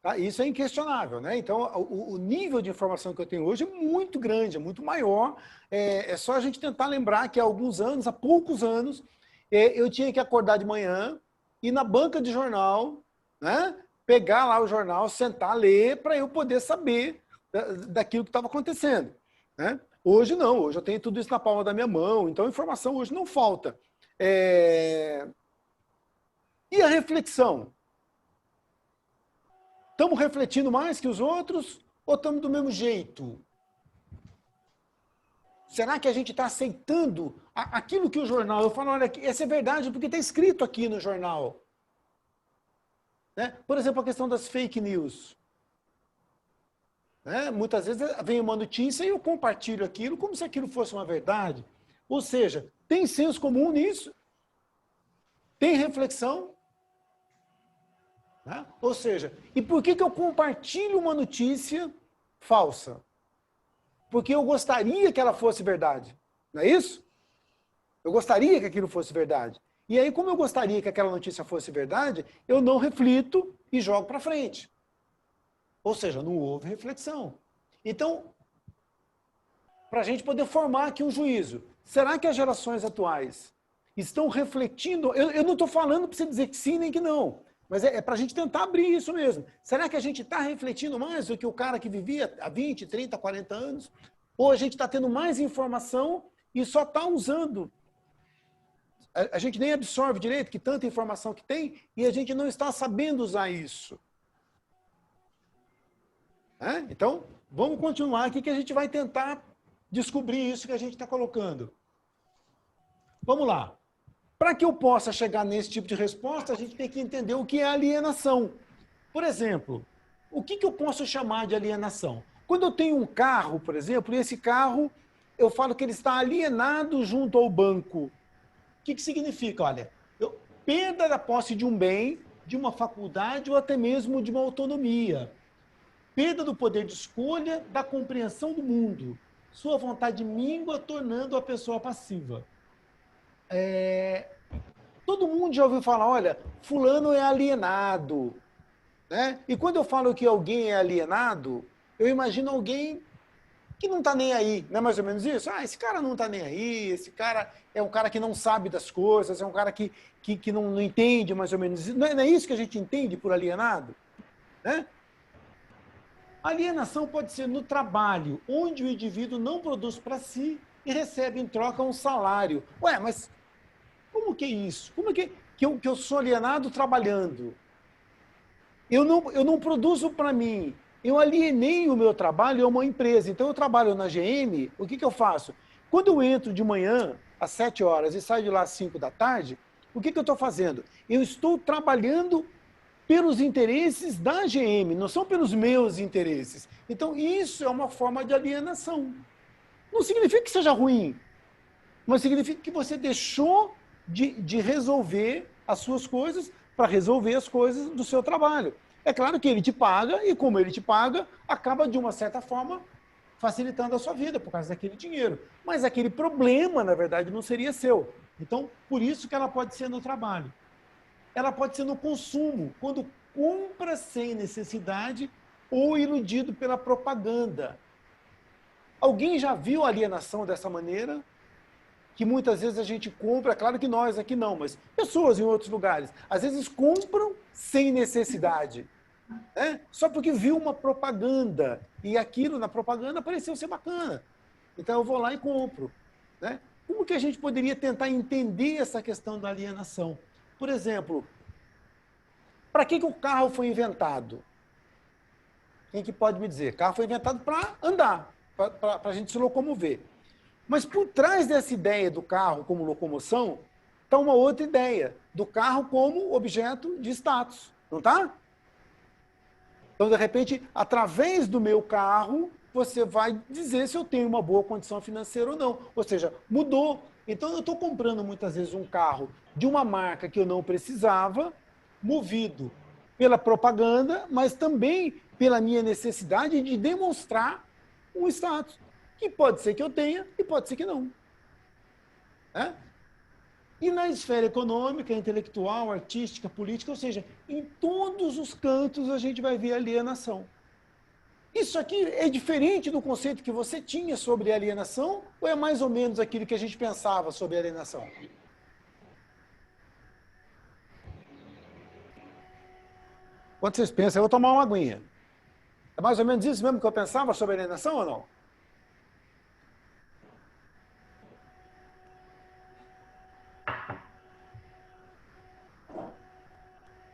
Tá? Isso é inquestionável, né? Então, o nível de informação que eu tenho hoje é muito grande, é muito maior. É só a gente tentar lembrar que há poucos anos, eu tinha que acordar de manhã, ir na banca de jornal, né? Pegar lá o jornal, sentar, ler, para eu poder saber daquilo que estava acontecendo, né? Hoje não, hoje eu tenho tudo isso na palma da minha mão, então a informação hoje não falta. E a reflexão? Estamos refletindo mais que os outros ou estamos do mesmo jeito? Será que a gente está aceitando aquilo que o jornal... Eu falo, olha, essa é verdade porque está escrito aqui no jornal. Né? Por exemplo, a questão das fake news. Né? Muitas vezes vem uma notícia e eu compartilho aquilo como se aquilo fosse uma verdade. Ou seja, tem senso comum nisso? Tem reflexão? Né? Ou seja, e por que eu compartilho uma notícia falsa? Porque eu gostaria que ela fosse verdade. Não é isso? Eu gostaria que aquilo fosse verdade. E aí, como eu gostaria que aquela notícia fosse verdade, eu não reflito e jogo para frente. Ou seja, não houve reflexão. Então, para a gente poder formar aqui um juízo, será que as gerações atuais estão refletindo? Eu não estou falando para você dizer que sim nem que não. Mas é para a gente tentar abrir isso mesmo. Será que a gente está refletindo mais do que o cara que vivia há 20, 30, 40 anos? Ou a gente está tendo mais informação e só está usando? A gente nem absorve direito que tanta informação que tem e a gente não está sabendo usar isso. Então, vamos continuar aqui que a gente vai tentar descobrir isso que a gente está colocando. Vamos lá. Para que eu possa chegar nesse tipo de resposta, a gente tem que entender o que é alienação. Por exemplo, o que eu posso chamar de alienação? Quando eu tenho um carro, por exemplo, e esse carro, eu falo que ele está alienado junto ao banco. O que significa? Olha, perda da posse de um bem, de uma faculdade ou até mesmo de uma autonomia. Perda do poder de escolha, da compreensão do mundo. Sua vontade mingua, tornando a pessoa passiva. Todo mundo já ouviu falar, olha, fulano é alienado, né? E quando eu falo que alguém é alienado, eu imagino alguém que não está nem aí, não é mais ou menos isso? Ah, esse cara não está nem aí, esse cara é um cara que não sabe das coisas, é um cara que não entende mais ou menos isso. Não é isso que a gente entende por alienado? Né? Alienação pode ser no trabalho, onde o indivíduo não produz para si e recebe em troca um salário. Ué, mas como que é isso? Como que eu sou alienado trabalhando? Eu não produzo para mim. Eu alienei o meu trabalho a uma empresa. Então, eu trabalho na GM, o que eu faço? Quando eu entro de manhã, às 7 horas, e saio de lá às 5 da tarde, o que eu estou fazendo? Eu estou trabalhando pelos interesses da GM, não são pelos meus interesses. Então, isso é uma forma de alienação. Não significa que seja ruim, mas significa que você deixou de resolver as suas coisas para resolver as coisas do seu trabalho. É claro que ele te paga, e como ele te paga, acaba, de uma certa forma, facilitando a sua vida por causa daquele dinheiro. Mas aquele problema, na verdade, não seria seu. Então, por isso que ela pode ser no trabalho. Ela pode ser no consumo, quando compra sem necessidade ou iludido pela propaganda. Alguém já viu alienação dessa maneira? Que muitas vezes a gente compra, claro que nós aqui não, mas pessoas em outros lugares, às vezes compram sem necessidade, né? Só porque viu uma propaganda e aquilo na propaganda pareceu ser bacana. Então eu vou lá e compro, né? Como que a gente poderia tentar entender essa questão da alienação? Por exemplo, para que o carro foi inventado? Quem que pode me dizer? O carro foi inventado para andar, para a gente se locomover. Mas por trás dessa ideia do carro como locomoção, está uma outra ideia, do carro como objeto de status, não está? Então, de repente, através do meu carro, você vai dizer se eu tenho uma boa condição financeira ou não. Ou seja, mudou. Então, eu estou comprando muitas vezes um carro de uma marca que eu não precisava, movido pela propaganda, mas também pela minha necessidade de demonstrar um status. Que pode ser que eu tenha e pode ser que não. É? E na esfera econômica, intelectual, artística, política, ou seja, em todos os cantos a gente vai ver alienação. Isso aqui é diferente do conceito que você tinha sobre alienação ou é mais ou menos aquilo que a gente pensava sobre alienação? Quando vocês pensam, eu vou tomar uma aguinha. É mais ou menos isso mesmo que eu pensava sobre alienação ou não?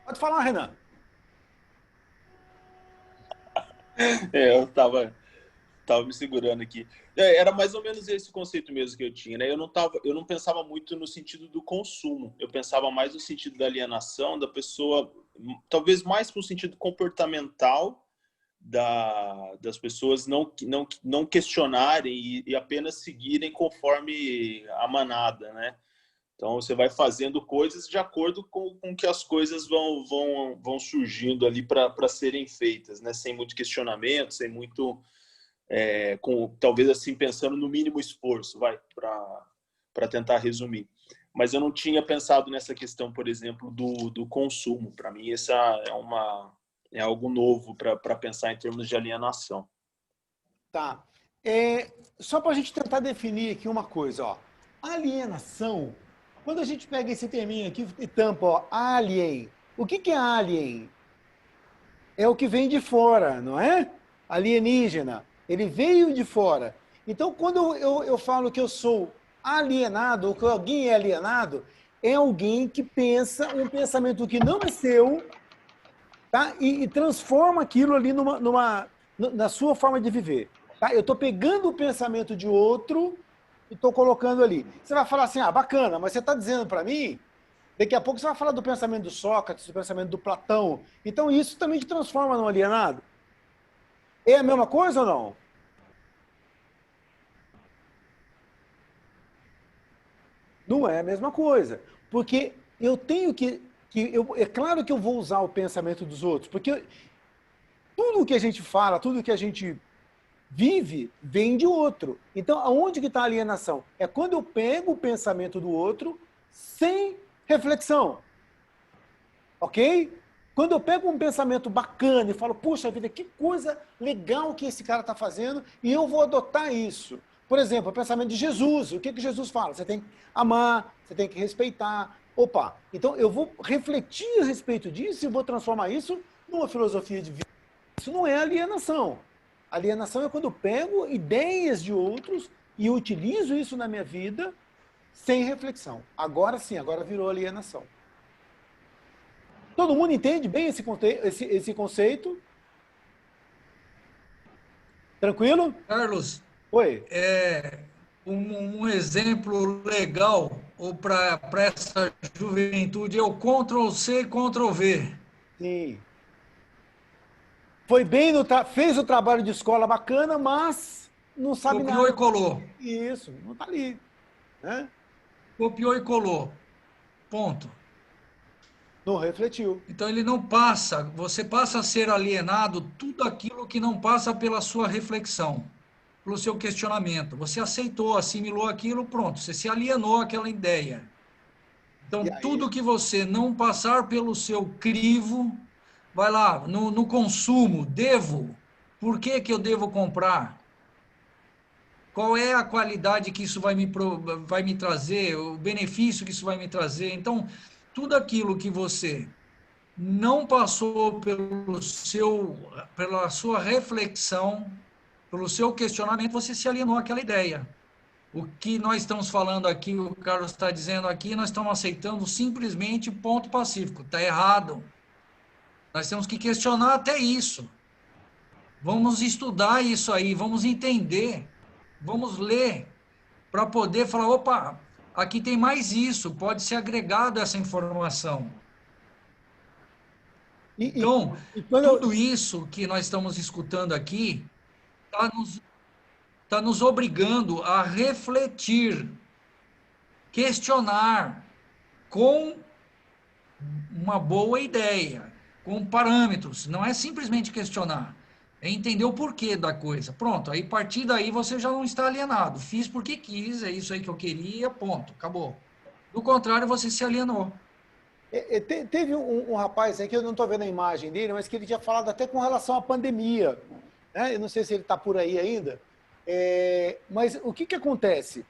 Pode falar, Renan. Eu tava me segurando aqui. Era mais ou menos esse conceito mesmo que eu tinha, né? Eu não pensava muito no sentido do consumo. Eu pensava mais no sentido da alienação da pessoa, talvez mais no sentido comportamental das pessoas não questionarem e apenas seguirem conforme a manada, né? Então, você vai fazendo coisas de acordo com que as coisas vão surgindo ali para serem feitas, né? Sem muito questionamento, sem muito... talvez assim, pensando no mínimo esforço, para tentar resumir. Mas eu não tinha pensado nessa questão, por exemplo, do consumo. Para mim, essa é algo novo para pensar em termos de alienação. Tá. Só para a gente tentar definir aqui uma coisa, ó. Alienação... Quando a gente pega esse terminho aqui e tampa, ó, alien. O que é alien? É o que vem de fora, não é? Alienígena. Ele veio de fora. Então, quando eu falo que eu sou alienado, ou que alguém é alienado, é alguém que pensa um pensamento que não é seu, tá? E transforma aquilo ali na sua forma de viver. Tá? Eu estou pegando o pensamento de outro... e estou colocando ali. Você vai falar assim, bacana, mas você está dizendo para mim, daqui a pouco você vai falar do pensamento do Sócrates, do pensamento do Platão. Então isso também te transforma num alienado? É a mesma coisa ou não? Não é a mesma coisa. Porque eu tenho é claro que eu vou usar o pensamento dos outros, porque tudo que a gente fala, tudo que a gente vive, vem de outro. Então, aonde que está a alienação? É quando eu pego o pensamento do outro sem reflexão. Ok? Quando eu pego um pensamento bacana e falo, puxa vida, que coisa legal que esse cara está fazendo, e eu vou adotar isso. Por exemplo, o pensamento de Jesus. O que que Jesus fala? Você tem que amar, você tem que respeitar. Opa, então eu vou refletir a respeito disso e vou transformar isso numa filosofia de vida. Isso não é alienação. Alienação é quando eu pego ideias de outros e utilizo isso na minha vida sem reflexão. Agora sim, agora virou alienação. Todo mundo entende bem esse conceito? Tranquilo? Carlos, Oi. Um exemplo legal para essa juventude é o Ctrl+C e Ctrl+V. Sim. Foi bem, fez o trabalho de escola bacana, mas não sabe nada. Copiou e colou. Isso, não está ali. Né? Copiou e colou. Ponto. Não refletiu. Então ele não passa, você passa a ser alienado tudo aquilo que não passa pela sua reflexão, pelo seu questionamento. Você aceitou, assimilou aquilo, pronto, você se alienou àquela ideia. Então tudo que você não passar pelo seu crivo, vai lá, no consumo, devo. Por que que eu devo comprar? Qual é a qualidade que isso vai me trazer, o benefício que isso vai me trazer? Então, tudo aquilo que você não passou pela sua reflexão, pelo seu questionamento, você se alienou àquela ideia. O que nós estamos falando aqui, o Carlos está dizendo aqui, nós estamos aceitando simplesmente ponto pacífico. Está errado. Nós temos que questionar até isso. Vamos estudar isso aí, vamos entender, vamos ler, para poder falar, opa, aqui tem mais isso, pode ser agregado essa informação. Então, tudo isso que nós estamos escutando aqui está nos obrigando a refletir, questionar com uma boa ideia, com parâmetros. Não é simplesmente questionar, é entender o porquê da coisa. Pronto, aí a partir daí você já não está alienado. Fiz porque quis, é isso aí que eu queria, ponto, acabou. Do contrário, você se alienou. Teve um rapaz aqui, eu não estou vendo a imagem dele, mas que ele tinha falado até com relação à pandemia. Né? Eu não sei se ele está por aí ainda. Mas o que acontece?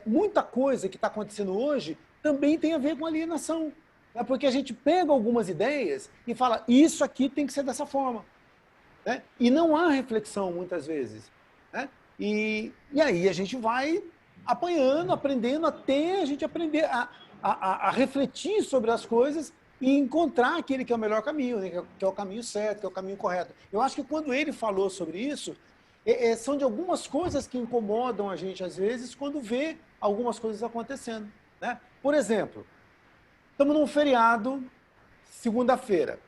Muita coisa que está acontecendo hoje também tem a ver com alienação. Né? Porque a gente pega algumas ideias e fala, isso aqui tem que ser dessa forma. Né? E não há reflexão, muitas vezes. Né? E aí a gente vai apanhando, aprendendo, até a gente aprender a refletir sobre as coisas e encontrar aquele que é o melhor caminho, né? Que é o caminho certo, que é o caminho correto. Eu acho que quando ele falou sobre isso, são de algumas coisas que incomodam a gente, às vezes, quando vê algumas coisas acontecendo. Né? Por exemplo, estamos num feriado, segunda-feira.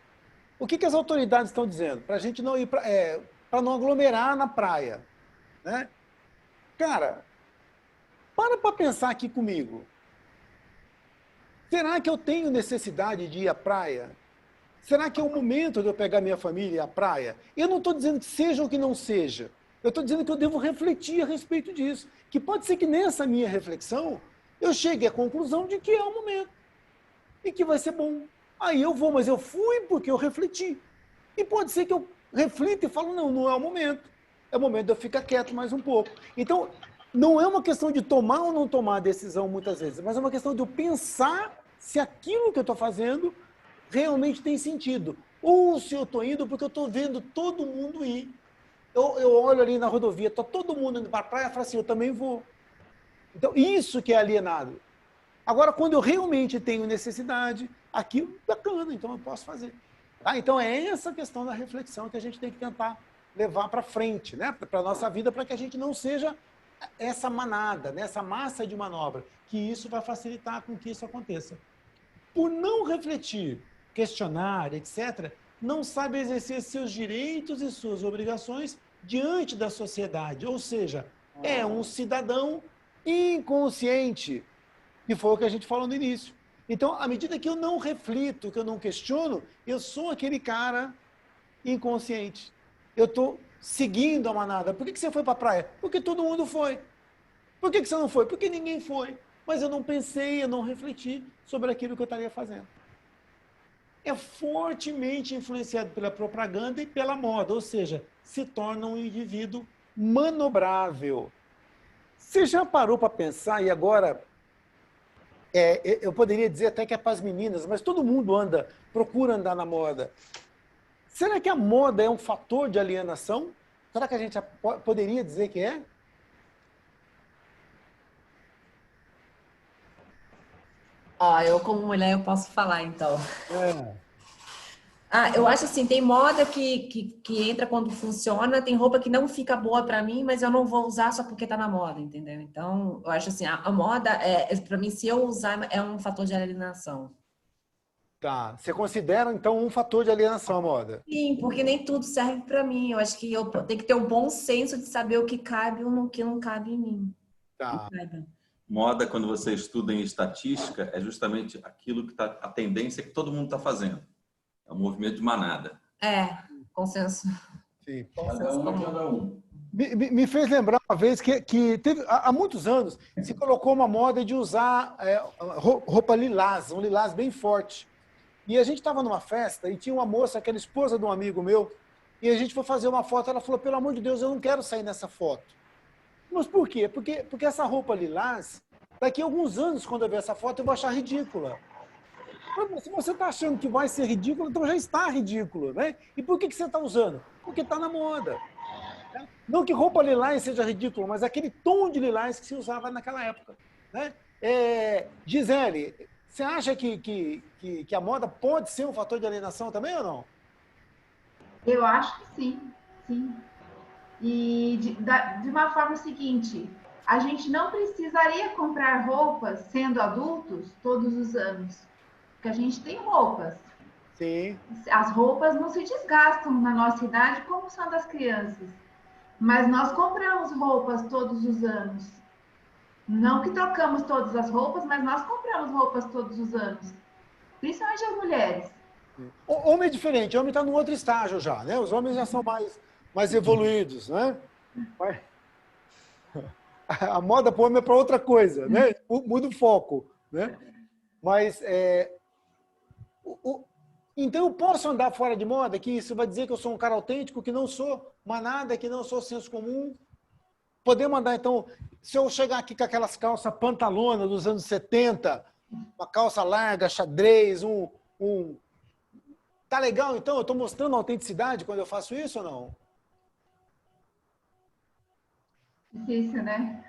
O que as autoridades estão dizendo? Para a gente não ir para não aglomerar na praia. Né? Cara, para pensar aqui comigo. Será que eu tenho necessidade de ir à praia? Será que é o momento de eu pegar minha família e ir à praia? Eu não estou dizendo que seja ou que não seja. Eu estou dizendo que eu devo refletir a respeito disso. Que pode ser que nessa minha reflexão eu chegue à conclusão de que é o momento. E que vai ser bom. Aí eu vou, mas eu fui porque eu refleti. E pode ser que eu reflita e falo, não é o momento. É o momento de eu ficar quieto mais um pouco. Então, não é uma questão de tomar ou não tomar a decisão muitas vezes, mas é uma questão de eu pensar se aquilo que eu estou fazendo realmente tem sentido. Ou se eu estou indo porque eu estou vendo todo mundo ir. Eu olho ali na rodovia, está todo mundo indo para a praia e falo assim, eu também vou. Então, isso que é alienado. Agora, quando eu realmente tenho necessidade, aquilo é bacana, então eu posso fazer. Tá? Então, é essa questão da reflexão que a gente tem que tentar levar para frente, né? Para a nossa vida, para que a gente não seja essa manada, né? Essa massa de manobra, que isso vai facilitar com que isso aconteça. Por não refletir, questionar, etc., não sabe exercer seus direitos e suas obrigações diante da sociedade. Ou seja, é um cidadão inconsciente, que foi o que a gente falou no início. Então, à medida que eu não reflito, que eu não questiono, eu sou aquele cara inconsciente. Eu estou seguindo a manada? Por que você foi para a praia? Porque todo mundo foi. Por que você não foi? Porque ninguém foi. Mas eu não pensei, eu não refleti sobre aquilo que eu estaria fazendo. É fortemente influenciado pela propaganda e pela moda, ou seja, se torna um indivíduo manobrável. Você já parou para pensar, e agora, eu poderia dizer até que é para as meninas, mas todo mundo procura andar na moda. Será que a moda é um fator de alienação? Será que a gente poderia dizer que é? Eu como mulher eu posso falar, então. Eu acho assim, tem moda que entra quando funciona, tem roupa que não fica boa para mim, mas eu não vou usar só porque tá na moda, entendeu? Então, eu acho assim, a moda, para mim, se eu usar, é um fator de alienação. Tá. Você considera, então, um fator de alienação a moda? Sim, porque nem tudo serve para mim. Eu acho que eu tenho que ter um bom senso de saber o que cabe e o que não cabe em mim. Tá. Moda, quando você estuda em estatística, é justamente aquilo que a tendência que todo mundo está fazendo. É um movimento de manada. Consenso. Sim. Consenso comum. Cada um. Me fez lembrar uma vez que teve, há muitos anos, se colocou uma moda de usar roupa lilás, um lilás bem forte. E a gente estava numa festa e tinha uma moça, que era esposa de um amigo meu, e a gente foi fazer uma foto, ela falou, pelo amor de Deus, eu não quero sair nessa foto. Mas por quê? Porque essa roupa lilás, daqui a alguns anos, quando eu ver essa foto, eu vou achar ridícula. Se você está achando que vai ser ridículo, então já está ridículo, né? E por que você está usando? Porque está na moda. Não que roupa lilás seja ridícula, mas aquele tom de lilás que se usava naquela época, né? Gisele, você acha que a moda pode ser um fator de alienação também ou não? Eu acho que sim, sim. E de uma forma seguinte, a gente não precisaria comprar roupas sendo adultos todos os anos, porque a gente tem roupas. Sim. As roupas não se desgastam na nossa idade como são das crianças, mas nós compramos roupas todos os anos. Não que trocamos todas as roupas, mas nós compramos roupas todos os anos, principalmente as mulheres. O homem é diferente, o homem está num outro estágio já, né? Os homens já são mais evoluídos, né? A moda para o homem é para outra coisa, né? Muda o foco, né? Mas, então eu posso andar fora de moda, que isso vai dizer que eu sou um cara autêntico, que não sou manada, que não sou senso comum. Podemos andar, então, se eu chegar aqui com aquelas calças pantalona dos anos 70, uma calça larga, xadrez, Tá legal, então? Eu estou mostrando autenticidade quando eu faço isso ou não? Difícil, né?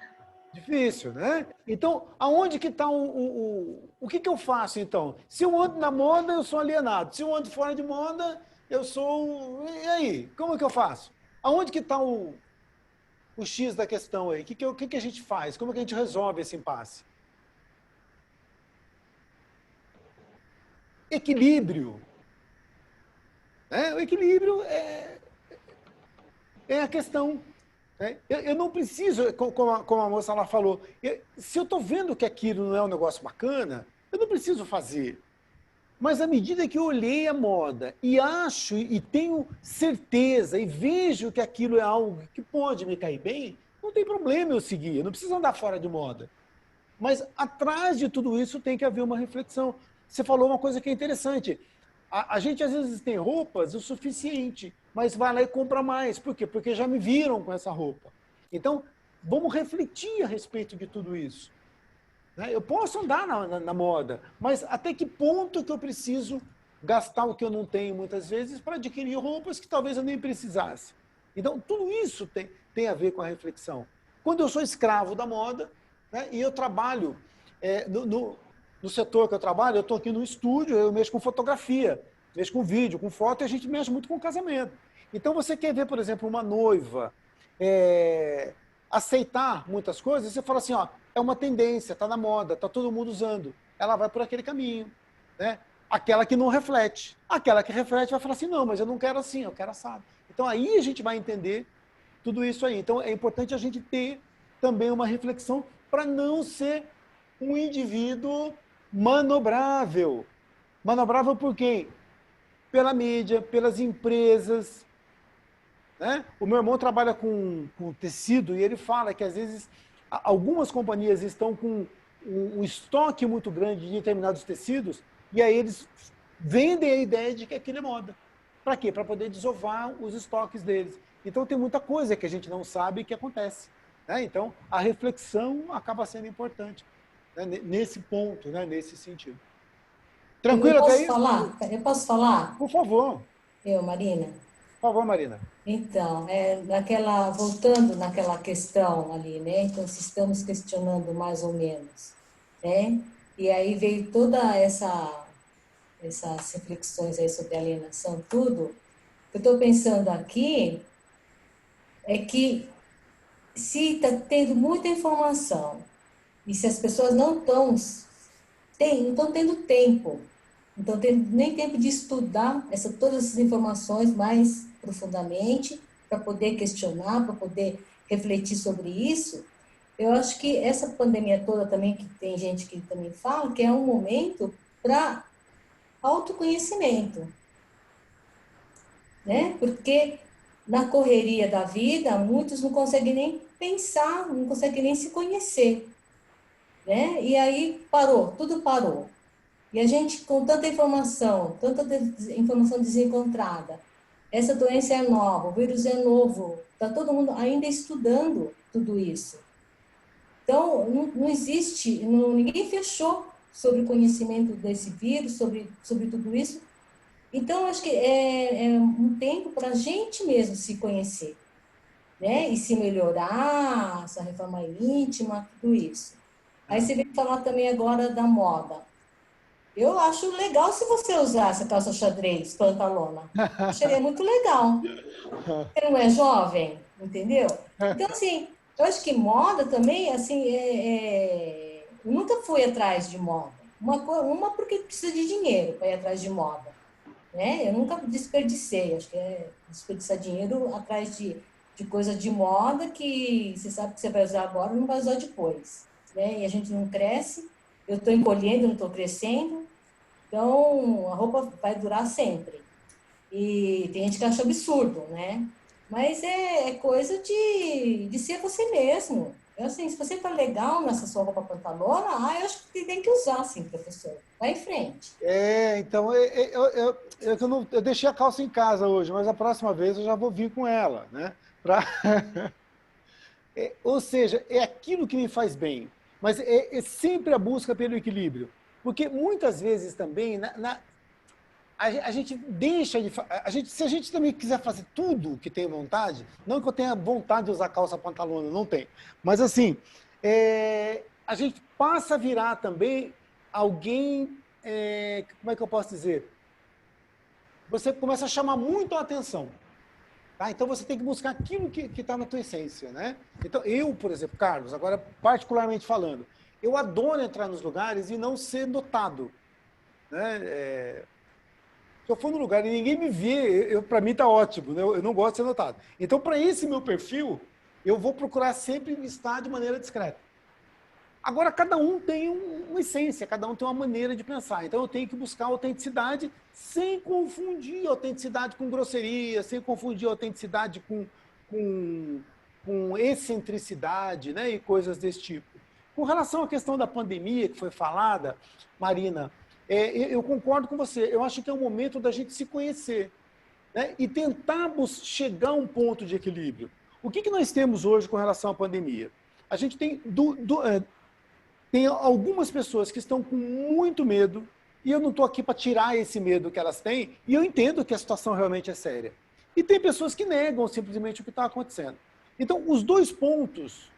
Difícil, né? Então, aonde que está o que eu faço, então? Se eu ando na moda, eu sou alienado. Se eu ando fora de moda, eu sou... E aí? Como é que eu faço? Aonde que está o X da questão aí? O que a gente faz? Como é que a gente resolve esse impasse? Equilíbrio. O equilíbrio é a questão. Eu não preciso, como a moça lá falou, se eu estou vendo que aquilo não é um negócio bacana, eu não preciso fazer. Mas à medida que eu olhei a moda e acho e tenho certeza e vejo que aquilo é algo que pode me cair bem, não tem problema eu seguir, eu não preciso andar fora de moda. Mas atrás de tudo isso tem que haver uma reflexão. Você falou uma coisa que é interessante. A gente às vezes tem roupas o suficiente, mas vai lá e compra mais. Por quê? Porque já me viram com essa roupa. Então, vamos refletir a respeito de tudo isso. Eu posso andar na moda, mas até que ponto que eu preciso gastar o que eu não tenho muitas vezes para adquirir roupas que talvez eu nem precisasse? Então, tudo isso tem a ver com a reflexão. Quando eu sou escravo da moda, e eu trabalho no setor que eu trabalho, eu estou aqui no estúdio, eu mexo com fotografia, mexo com vídeo, com foto, e a gente mexe muito com casamento. Então, você quer ver, por exemplo, uma noiva aceitar muitas coisas, você fala assim, ó, é uma tendência, está na moda, está todo mundo usando. Ela vai por aquele caminho. Aquela que não reflete. Aquela que reflete vai falar assim, não, mas eu não quero assim, eu quero assado. Então, aí a gente vai entender tudo isso aí. Então, é importante a gente ter também uma reflexão para não ser um indivíduo manobrável. Manobrável por quem? Pela mídia, pelas empresas. né? O meu irmão trabalha com tecido e ele fala que, às vezes, algumas companhias estão com um estoque muito grande de determinados tecidos e aí eles vendem a ideia de que aquilo é moda. Para quê? Para poder desovar os estoques deles. Então, tem muita coisa que a gente não sabe que acontece, né? Então, a reflexão acaba sendo importante, né? Nesse ponto, né? Nesse sentido. Tranquilo até aí? Eu posso falar? Por favor. Marina? Por favor, Marina. Então, voltando naquela questão ali, né? Então, se estamos questionando mais ou menos, né? E aí veio toda essas reflexões aí sobre alienação, tudo. O que eu estou pensando aqui é que se está tendo muita informação e se as pessoas não estão tendo tempo, não estão tendo nem tempo de estudar todas essas informações mais profundamente, para poder questionar, para poder refletir sobre isso, eu acho que essa pandemia toda também, que tem gente que também fala, que é um momento para autoconhecimento, né? Porque na correria da vida, muitos não conseguem nem pensar, não conseguem nem se conhecer, né? E aí tudo parou. E a gente, com tanta informação desencontrada, essa doença é nova, o vírus é novo, está todo mundo ainda estudando tudo isso. Então, não existe, ninguém fechou sobre o conhecimento desse vírus, sobre tudo isso. Então, acho que é um tempo para a gente mesmo se conhecer, né? E se melhorar, essa reforma íntima, tudo isso. Aí você veio falar também agora da moda. Eu acho legal se você usar essa calça xadrez, pantalona. Acharia muito legal. Você não é jovem, entendeu? Então, assim, eu acho que moda também, assim, eu nunca fui atrás de moda. Uma porque precisa de dinheiro para ir atrás de moda, né? Eu nunca desperdicei, acho que desperdiçar dinheiro atrás de coisa de moda que você sabe que você vai usar agora e não vai usar depois, né? E a gente não cresce, eu estou encolhendo, não estou crescendo, então a roupa vai durar sempre. E tem gente que acha absurdo, né? Mas é coisa de ser você mesmo. Assim, se você tá legal nessa sua roupa pantalona, eu acho que tem que usar, sim, professor. Vai em frente. Então, eu deixei a calça em casa hoje, mas a próxima vez eu já vou vir com ela, né? Ou seja, é aquilo que me faz bem, mas é sempre a busca pelo equilíbrio. Porque muitas vezes também, a gente deixa de... Se a gente também quiser fazer tudo que tem vontade, não que eu tenha vontade de usar calça pantalona, não tem. Mas assim, a gente passa a virar também alguém... como é que eu posso dizer? Você começa a chamar muito a atenção. Tá? Então você tem que buscar aquilo que está na tua essência, né? Então eu, por exemplo, Carlos, agora particularmente falando, eu adoro entrar nos lugares e não ser notado, né? Se eu for no lugar e ninguém me vê, para mim está ótimo, né? Eu não gosto de ser notado. Então, para esse meu perfil, eu vou procurar sempre estar de maneira discreta. Agora, cada um tem uma essência, cada um tem uma maneira de pensar. Então, eu tenho que buscar autenticidade sem confundir autenticidade com grosseria, sem confundir autenticidade com excentricidade, né? E coisas desse tipo. Com relação à questão da pandemia que foi falada, Marina, eu concordo com você. Eu acho que é o momento da gente se conhecer, né? E tentarmos chegar a um ponto de equilíbrio. O que nós temos hoje com relação à pandemia? A gente tem, tem algumas pessoas que estão com muito medo, e eu não estou aqui para tirar esse medo que elas têm, e eu entendo que a situação realmente é séria. E tem pessoas que negam simplesmente o que está acontecendo. Então, os dois pontos,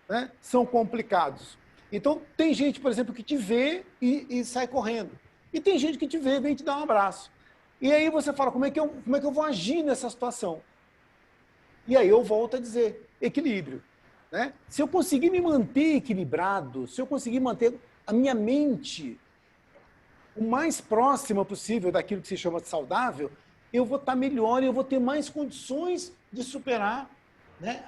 né, são complicados. Então, tem gente, por exemplo, que te vê e sai correndo. E tem gente que te vê e vem te dar um abraço. E aí você fala, como é que eu vou agir nessa situação? E aí eu volto a dizer, equilíbrio. Né? Se eu conseguir me manter equilibrado, se eu conseguir manter a minha mente o mais próxima possível daquilo que se chama de saudável, eu vou estar melhor e eu vou ter mais condições de superar, né,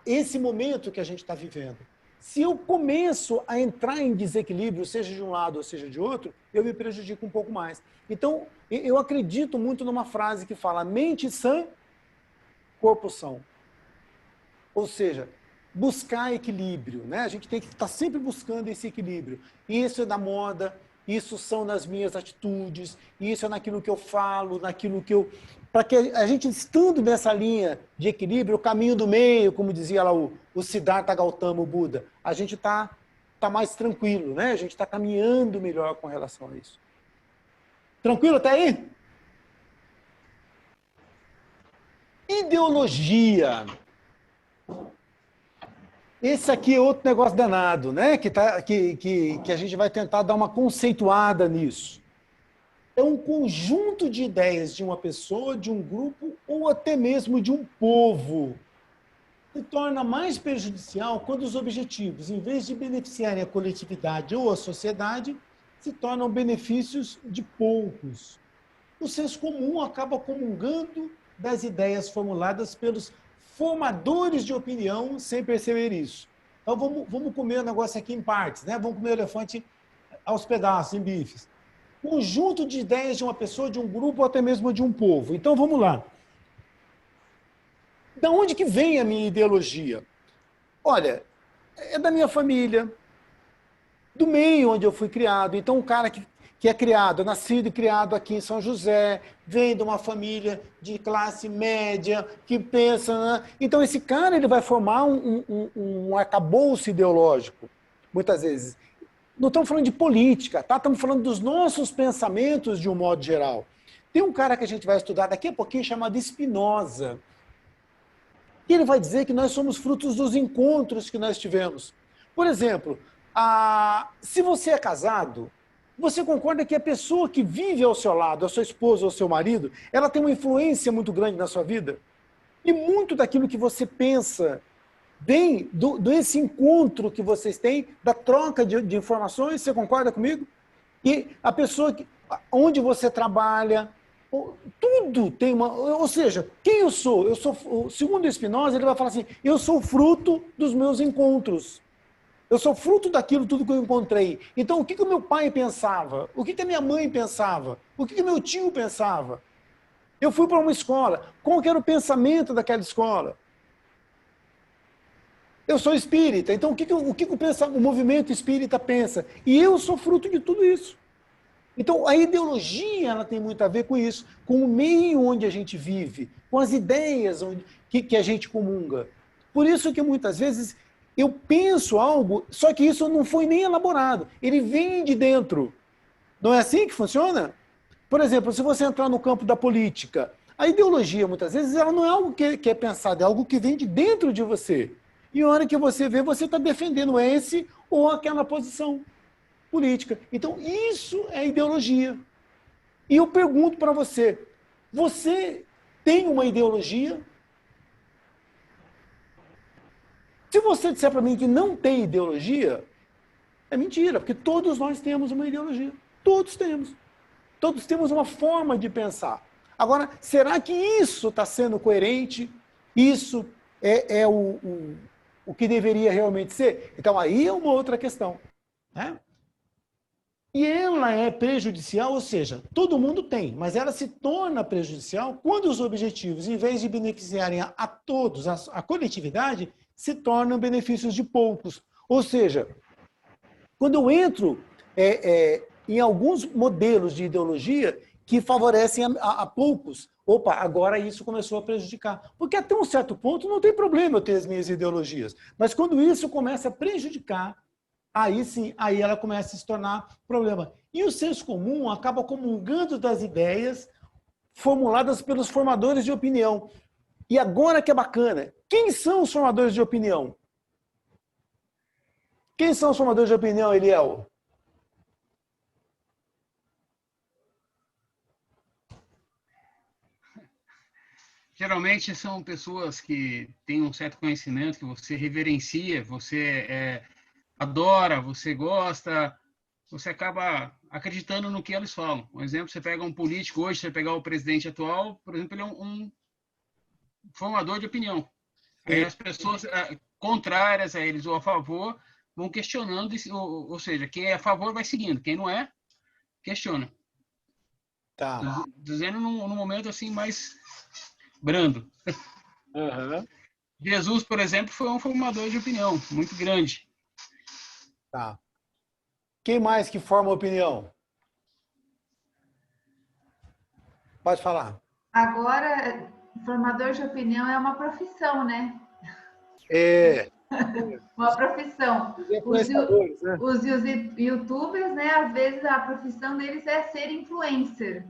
esse momento que a gente está vivendo. Se eu começo a entrar em desequilíbrio, seja de um lado ou seja de outro, eu me prejudico um pouco mais. Então, eu acredito muito numa frase que fala mente sã, corpo são. Ou seja, buscar equilíbrio, né? A gente tem que estar sempre buscando esse equilíbrio. Isso é da moda, isso são nas minhas atitudes, isso é naquilo que eu falo, naquilo que eu... Para que a gente, estando nessa linha de equilíbrio, o caminho do meio, como dizia lá o Siddhartha Gautama, o Buda, a gente está mais tranquilo, né? A gente está caminhando melhor com relação a isso. Tranquilo até aí? Ideologia. Esse aqui é outro negócio danado, né? Que a gente vai tentar dar uma conceituada nisso. É um conjunto de ideias de uma pessoa, de um grupo ou até mesmo de um povo. Se torna mais prejudicial quando os objetivos, em vez de beneficiarem a coletividade ou a sociedade, se tornam benefícios de poucos. O senso comum acaba comungando das ideias formuladas pelos formadores de opinião sem perceber isso. Então vamos comer o negócio aqui em partes, né? Vamos comer o elefante aos pedaços, em bifes. Conjunto de ideias de uma pessoa, de um grupo ou até mesmo de um povo. Então vamos lá. Da onde que vem a minha ideologia? Olha, é da minha família, do meio onde eu fui criado. Então, o cara que é criado, nascido e criado aqui em São José, vem de uma família de classe média, que pensa... Né? Então, esse cara ele vai formar um arcabouço ideológico, muitas vezes. Não estamos falando de política, tá? Estamos falando dos nossos pensamentos de um modo geral. Tem um cara que a gente vai estudar daqui a pouquinho chamado Spinoza. E ele vai dizer que nós somos frutos dos encontros que nós tivemos. Por exemplo, se você é casado, você concorda que a pessoa que vive ao seu lado, a sua esposa ou seu marido, ela tem uma influência muito grande na sua vida? E muito daquilo que você pensa vem desse encontro que vocês têm, da troca de informações, você concorda comigo? E a pessoa onde você trabalha, tudo tem uma... Ou seja, quem eu sou? Segundo Spinoza, ele vai falar assim, eu sou fruto dos meus encontros. Eu sou fruto daquilo tudo que eu encontrei. Então, o que o meu pai pensava? O que a minha mãe pensava? O que o meu tio pensava? Eu fui para uma escola. Qual que era o pensamento daquela escola? Eu sou espírita. Então, o que o movimento espírita pensa? E eu sou fruto de tudo isso. Então, a ideologia ela tem muito a ver com isso, com o meio onde a gente vive, com as ideias que a gente comunga. Por isso que muitas vezes eu penso algo, só que isso não foi nem elaborado. Ele vem de dentro. Não é assim que funciona? Por exemplo, se você entrar no campo da política, a ideologia, muitas vezes, ela não é algo que é pensado, é algo que vem de dentro de você. E a hora que você vê, você está defendendo esse ou aquela posição política. Então, isso é ideologia. E eu pergunto para você, você tem uma ideologia? Se você disser para mim que não tem ideologia, é mentira, porque todos nós temos uma ideologia. Todos temos. Todos temos uma forma de pensar. Agora, será que isso está sendo coerente? Isso é o que deveria realmente ser? Então, aí é uma outra questão. Né? E ela é prejudicial, ou seja, todo mundo tem, mas ela se torna prejudicial quando os objetivos, em vez de beneficiarem a todos, a coletividade, se tornam benefícios de poucos. Ou seja, quando eu entro em alguns modelos de ideologia que favorecem a poucos, opa, agora isso começou a prejudicar. Porque até um certo ponto não tem problema eu ter as minhas ideologias. Mas quando isso começa a prejudicar, aí sim, aí ela começa a se tornar problema. E o senso comum acaba comungando das ideias formuladas pelos formadores de opinião. E agora que é bacana, quem são os formadores de opinião? Quem são os formadores de opinião, Eliel? Geralmente são pessoas que têm um certo conhecimento, que você reverencia, você adora, você gosta, você acaba acreditando no que eles falam. Por exemplo, você pega um político hoje, você pegar o presidente atual, por exemplo, ele é um formador de opinião. Aí as pessoas contrárias a eles ou a favor vão questionando, ou seja, quem é a favor vai seguindo, quem não é, questiona. Tá. Dizendo num momento assim mais brando. Aham. Jesus, por exemplo, foi um formador de opinião muito grande. Tá. Quem mais que forma opinião? Pode falar. Agora, formador de opinião é uma profissão, né? É. Uma profissão. Os influenciadores, né? Os youtubers, né? Às vezes a profissão deles é ser influencer.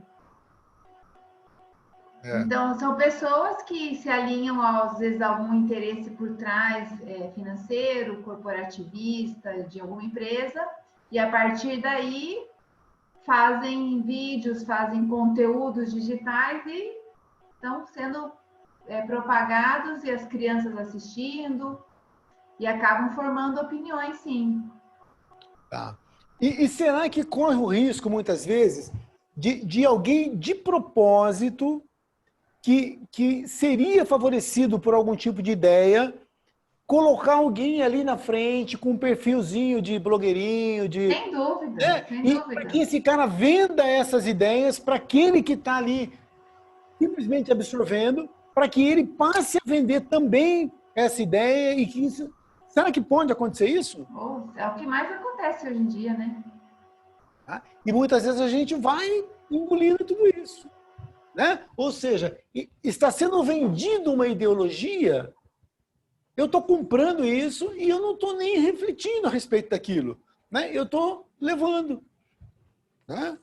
É. Então, são pessoas que se alinham, às vezes, a algum interesse por trás financeiro, corporativista, de alguma empresa, e a partir daí fazem vídeos, fazem conteúdos digitais e estão sendo propagados e as crianças assistindo e acabam formando opiniões, sim. Tá. E será que corre o risco, muitas vezes, de alguém de propósito que seria favorecido por algum tipo de ideia, colocar alguém ali na frente com um perfilzinho de blogueirinho, Sem dúvida, sem dúvida. Para que esse cara venda essas ideias para aquele que está ali simplesmente absorvendo, para que ele passe a vender também essa ideia e que isso... Será que pode acontecer isso? É o que mais acontece hoje em dia, né? E muitas vezes a gente vai engolindo tudo isso, né? Ou seja, está sendo vendido uma ideologia, eu estou comprando isso e eu não estou nem refletindo a respeito daquilo, né? Eu estou levando, né?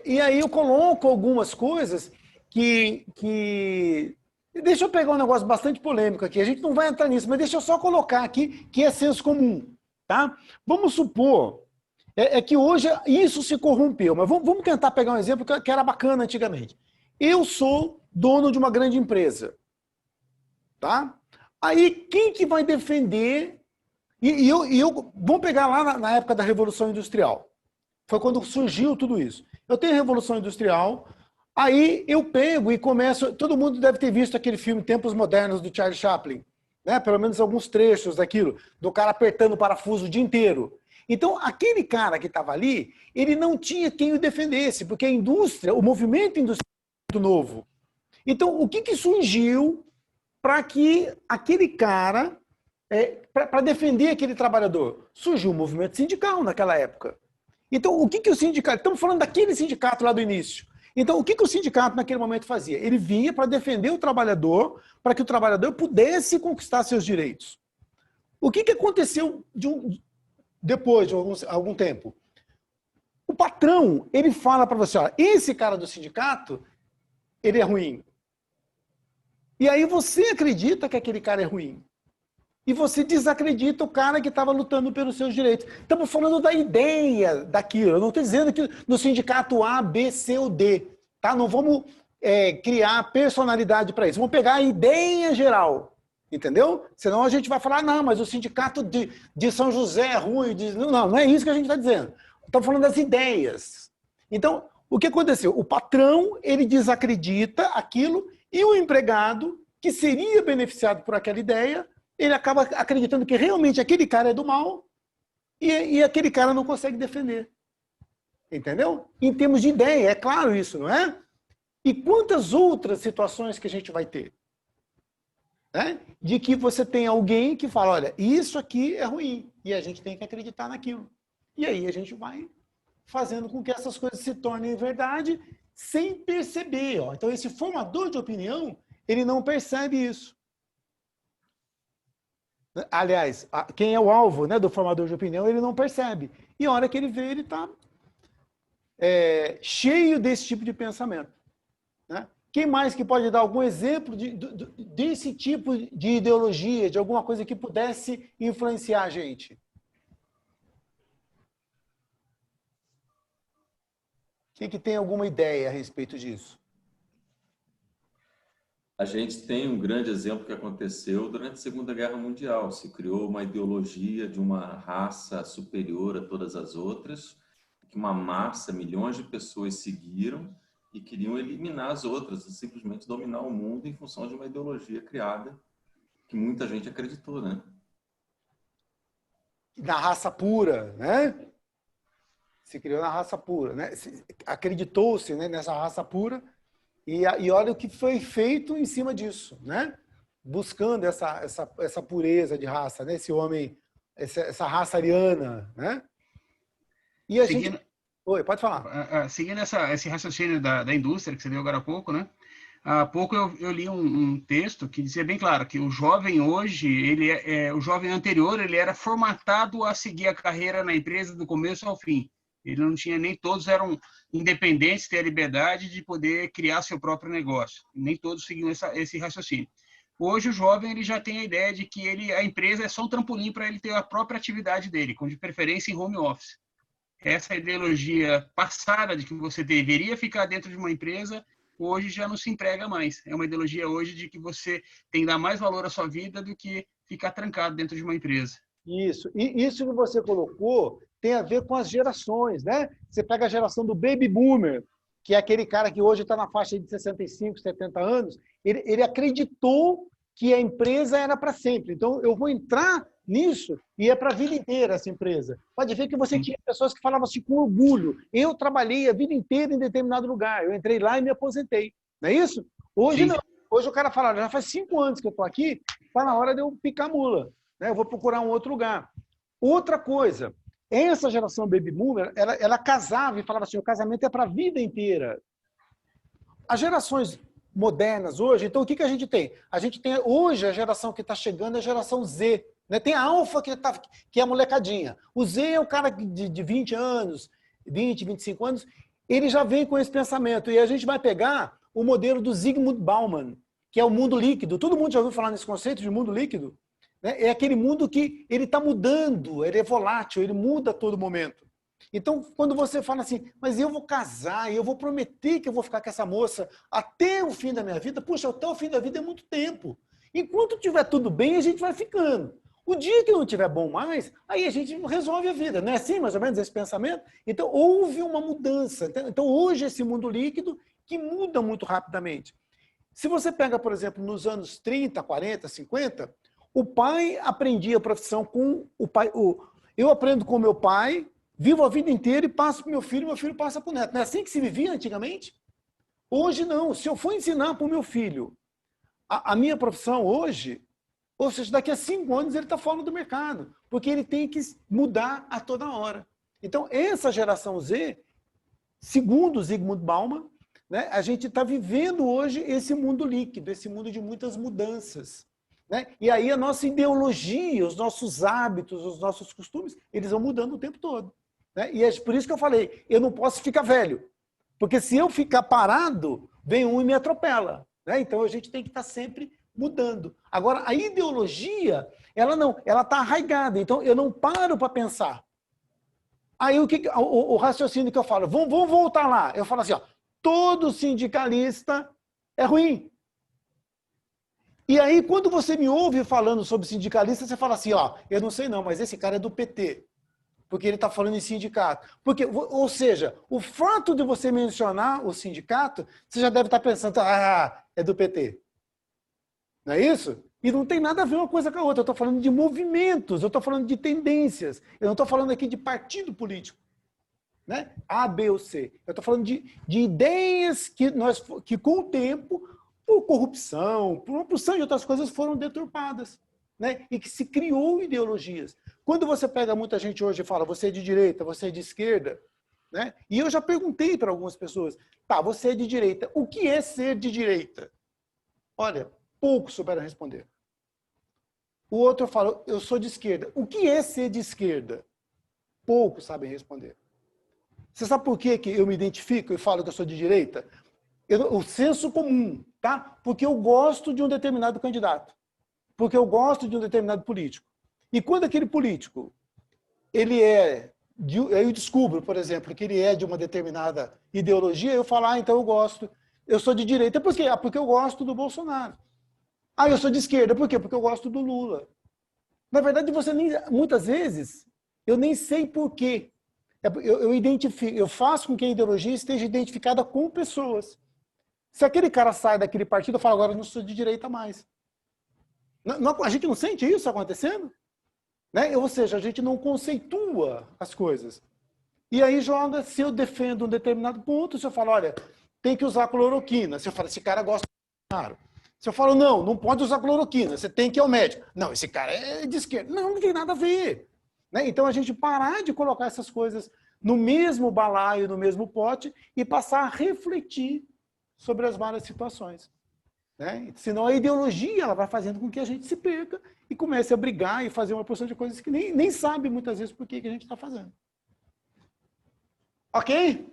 E aí eu coloco algumas coisas que... Deixa eu pegar um negócio bastante polêmico aqui, a gente não vai entrar nisso, mas deixa eu só colocar aqui que é senso comum, tá? Vamos supor que hoje isso se corrompeu, mas vamos tentar pegar um exemplo que era bacana antigamente. Eu sou dono de uma grande empresa, tá? Aí quem que vai defender? Vamos pegar lá na época da Revolução Industrial, foi quando surgiu tudo isso. Eu tenho a Revolução Industrial, aí eu pego e começo... Todo mundo deve ter visto aquele filme Tempos Modernos do Charlie Chaplin, né? Pelo menos alguns trechos daquilo, do cara apertando o parafuso o dia inteiro. Então, aquele cara que estava ali, ele não tinha quem o defendesse, porque a indústria, o movimento industrial é muito novo. Então, o que surgiu para que aquele cara, para defender aquele trabalhador? Surgiu o movimento sindical naquela época. Então, o que o sindicato... Estamos falando daquele sindicato lá do início. Então, o que o sindicato naquele momento fazia? Ele vinha para defender o trabalhador, para que o trabalhador pudesse conquistar seus direitos. O que aconteceu depois de algum tempo? O patrão, ele fala para você, olha, esse cara do sindicato, ele é ruim. E aí você acredita que aquele cara é ruim. E você desacredita o cara que estava lutando pelos seus direitos. Estamos falando da ideia daquilo. Eu não estou dizendo que no sindicato A, B, C ou D. Tá? Não vamos criar personalidade para isso. Vamos pegar a ideia geral. Entendeu? Senão a gente vai falar, não, mas o sindicato de São José é ruim. Não é isso que a gente está dizendo. Estamos falando das ideias. Então, o que aconteceu? O patrão, ele desacredita aquilo e o empregado, que seria beneficiado por aquela ideia, ele acaba acreditando que realmente aquele cara é do mal e aquele cara não consegue defender. Entendeu? Em termos de ideia, é claro isso, não é? E quantas outras situações que a gente vai ter? Né? De que você tem alguém que fala, olha, isso aqui é ruim e a gente tem que acreditar naquilo. E aí a gente vai fazendo com que essas coisas se tornem verdade sem perceber. Ó. Então esse formador de opinião, ele não percebe isso. Aliás, quem é o alvo, né, do formador de opinião, ele não percebe. E a hora que ele vê, ele está cheio desse tipo de pensamento. Né? Quem mais que pode dar algum exemplo desse tipo de ideologia, de alguma coisa que pudesse influenciar a gente? Quem que tem alguma ideia a respeito disso? A gente tem um grande exemplo que aconteceu durante a Segunda Guerra Mundial. Se criou uma ideologia de uma raça superior a todas as outras, que uma massa, milhões de pessoas seguiram e queriam eliminar as outras, e simplesmente dominar o mundo em função de uma ideologia criada que muita gente acreditou, né? Na raça pura, né? Se criou na raça pura, né? Acreditou-se, né, nessa raça pura. E olha o que foi feito em cima disso, né? buscando essa pureza de raça, né? Esse homem, essa raça ariana, né? E a gente... Oi, pode falar. Seguindo esse raciocínio da indústria que você deu agora há pouco, né? Há pouco eu li um texto que dizia bem claro que o jovem hoje, o jovem anterior, ele era formatado a seguir a carreira na empresa do começo ao fim. Ele não tinha, nem todos eram independentes, ter a liberdade de poder criar seu próprio negócio. Nem todos seguiam esse raciocínio. Hoje o jovem ele já tem a ideia de que a empresa é só um trampolim para ele ter a própria atividade dele, com de preferência em home office. Essa ideologia passada de que você deveria ficar dentro de uma empresa, hoje já não se emprega mais. É uma ideologia hoje de que você tem que dar mais valor à sua vida do que ficar trancado dentro de uma empresa. Isso. E isso que você colocou tem a ver com as gerações, né? Você pega a geração do Baby Boomer, que é aquele cara que hoje está na faixa de 65, 70 anos, ele acreditou que a empresa era para sempre. Então, eu vou entrar nisso e é para a vida inteira essa empresa. Pode ver que você tinha pessoas que falavam assim com orgulho. Eu trabalhei a vida inteira em determinado lugar. Eu entrei lá e me aposentei. Não é isso? Hoje não. Hoje o cara fala, já faz 5 anos que eu estou aqui, está na hora de eu picar mula. Né? Eu vou procurar um outro lugar. Outra coisa, essa geração Baby Boomer, ela casava e falava assim, o casamento é para a vida inteira. As gerações modernas hoje, então o que a gente tem? A gente tem hoje a geração que está chegando, é a geração Z. Né? Tem a Alfa, que é a molecadinha. O Z é o cara de 20 anos, 20, 25 anos, ele já vem com esse pensamento. E a gente vai pegar o modelo do Zygmunt Bauman, que é o mundo líquido. Todo mundo já ouviu falar nesse conceito de mundo líquido? Né? É aquele mundo que ele está mudando, ele é volátil, ele muda a todo momento. Então, quando você fala assim, mas eu vou casar, eu vou prometer que eu vou ficar com essa moça até o fim da minha vida, puxa, até o fim da vida é muito tempo. Enquanto tiver tudo bem, a gente vai ficando. O dia que não tiver bom mais, aí a gente resolve a vida. Não é assim, mais ou menos, esse pensamento? Então, houve uma mudança. Então, hoje, esse mundo líquido que muda muito rapidamente. Se você pega, por exemplo, nos anos 30, 40, 50, o pai aprendia a profissão com o pai. Eu aprendo com o meu pai, vivo a vida inteira e passo para o meu filho passa para o neto. Não é assim que se vivia antigamente? Hoje não. Se eu for ensinar para o meu filho a minha profissão hoje, ou seja, daqui a 5 anos ele está fora do mercado, porque ele tem que mudar a toda hora. Então, essa geração Z, segundo Zygmunt Bauman, né, a gente está vivendo hoje esse mundo líquido, esse mundo de muitas mudanças. Né? E aí a nossa ideologia, os nossos hábitos, os nossos costumes, eles vão mudando o tempo todo. Né? E é por isso que eu falei, eu não posso ficar velho, porque se eu ficar parado, vem um e me atropela. Né? Então a gente tem que estar sempre mudando. Agora, a ideologia, ela não, ela está arraigada, então eu não paro para pensar. Aí o raciocínio que eu falo, vamos voltar lá. Eu falo assim, ó, todo sindicalista é ruim. E aí, quando você me ouve falando sobre sindicalista, você fala assim, ó, eu não sei não, mas esse cara é do PT. Porque ele está falando em sindicato. Porque, ou seja, o fato de você mencionar o sindicato, você já deve estar pensando, ah, é do PT. Não é isso? E não tem nada a ver uma coisa com a outra. Eu estou falando de movimentos, eu estou falando de tendências. Eu não estou falando aqui de partido político. Né? A, B ou C. Eu estou falando de ideias que com o tempo, por corrupção, por uma porção de outras coisas, foram deturpadas. Né? E que se criou ideologias. Quando você pega muita gente hoje e fala, você é de direita, você é de esquerda, né? E eu já perguntei para algumas pessoas, tá, você é de direita, o que é ser de direita? Olha, poucos souberam responder. O outro fala, eu sou de esquerda. O que é ser de esquerda? Poucos sabem responder. Você sabe por que eu me identifico e falo que eu sou de direita? O senso comum, tá? Porque eu gosto de um determinado candidato. Porque eu gosto de um determinado político. E quando aquele político, eu descubro, por exemplo, que ele é de uma determinada ideologia, eu falo, então eu gosto, eu sou de direita. Por quê? Porque eu gosto do Bolsonaro. Eu sou de esquerda. Por quê? Porque eu gosto do Lula. Na verdade, muitas vezes, eu nem sei por quê. Eu identifico, eu faço com que a ideologia esteja identificada com pessoas. Se aquele cara sai daquele partido, eu falo, agora eu não sou de direita mais. A gente não sente isso acontecendo? Né? Ou seja, a gente não conceitua as coisas. E aí joga, se eu defendo um determinado ponto, se eu falo, olha, tem que usar cloroquina. Se eu falo, esse cara gosta de Bolsonaro. Se eu falo, não, não pode usar cloroquina, você tem que ir ao médico. Não, esse cara é de esquerda. Não, não tem nada a ver. Né? Então, a gente parar de colocar essas coisas no mesmo balaio, no mesmo pote, e passar a refletir sobre as várias situações. Né? Senão a ideologia ela vai fazendo com que a gente se perca e comece a brigar e fazer uma porção de coisas que nem sabe muitas vezes por que a gente está fazendo. Ok?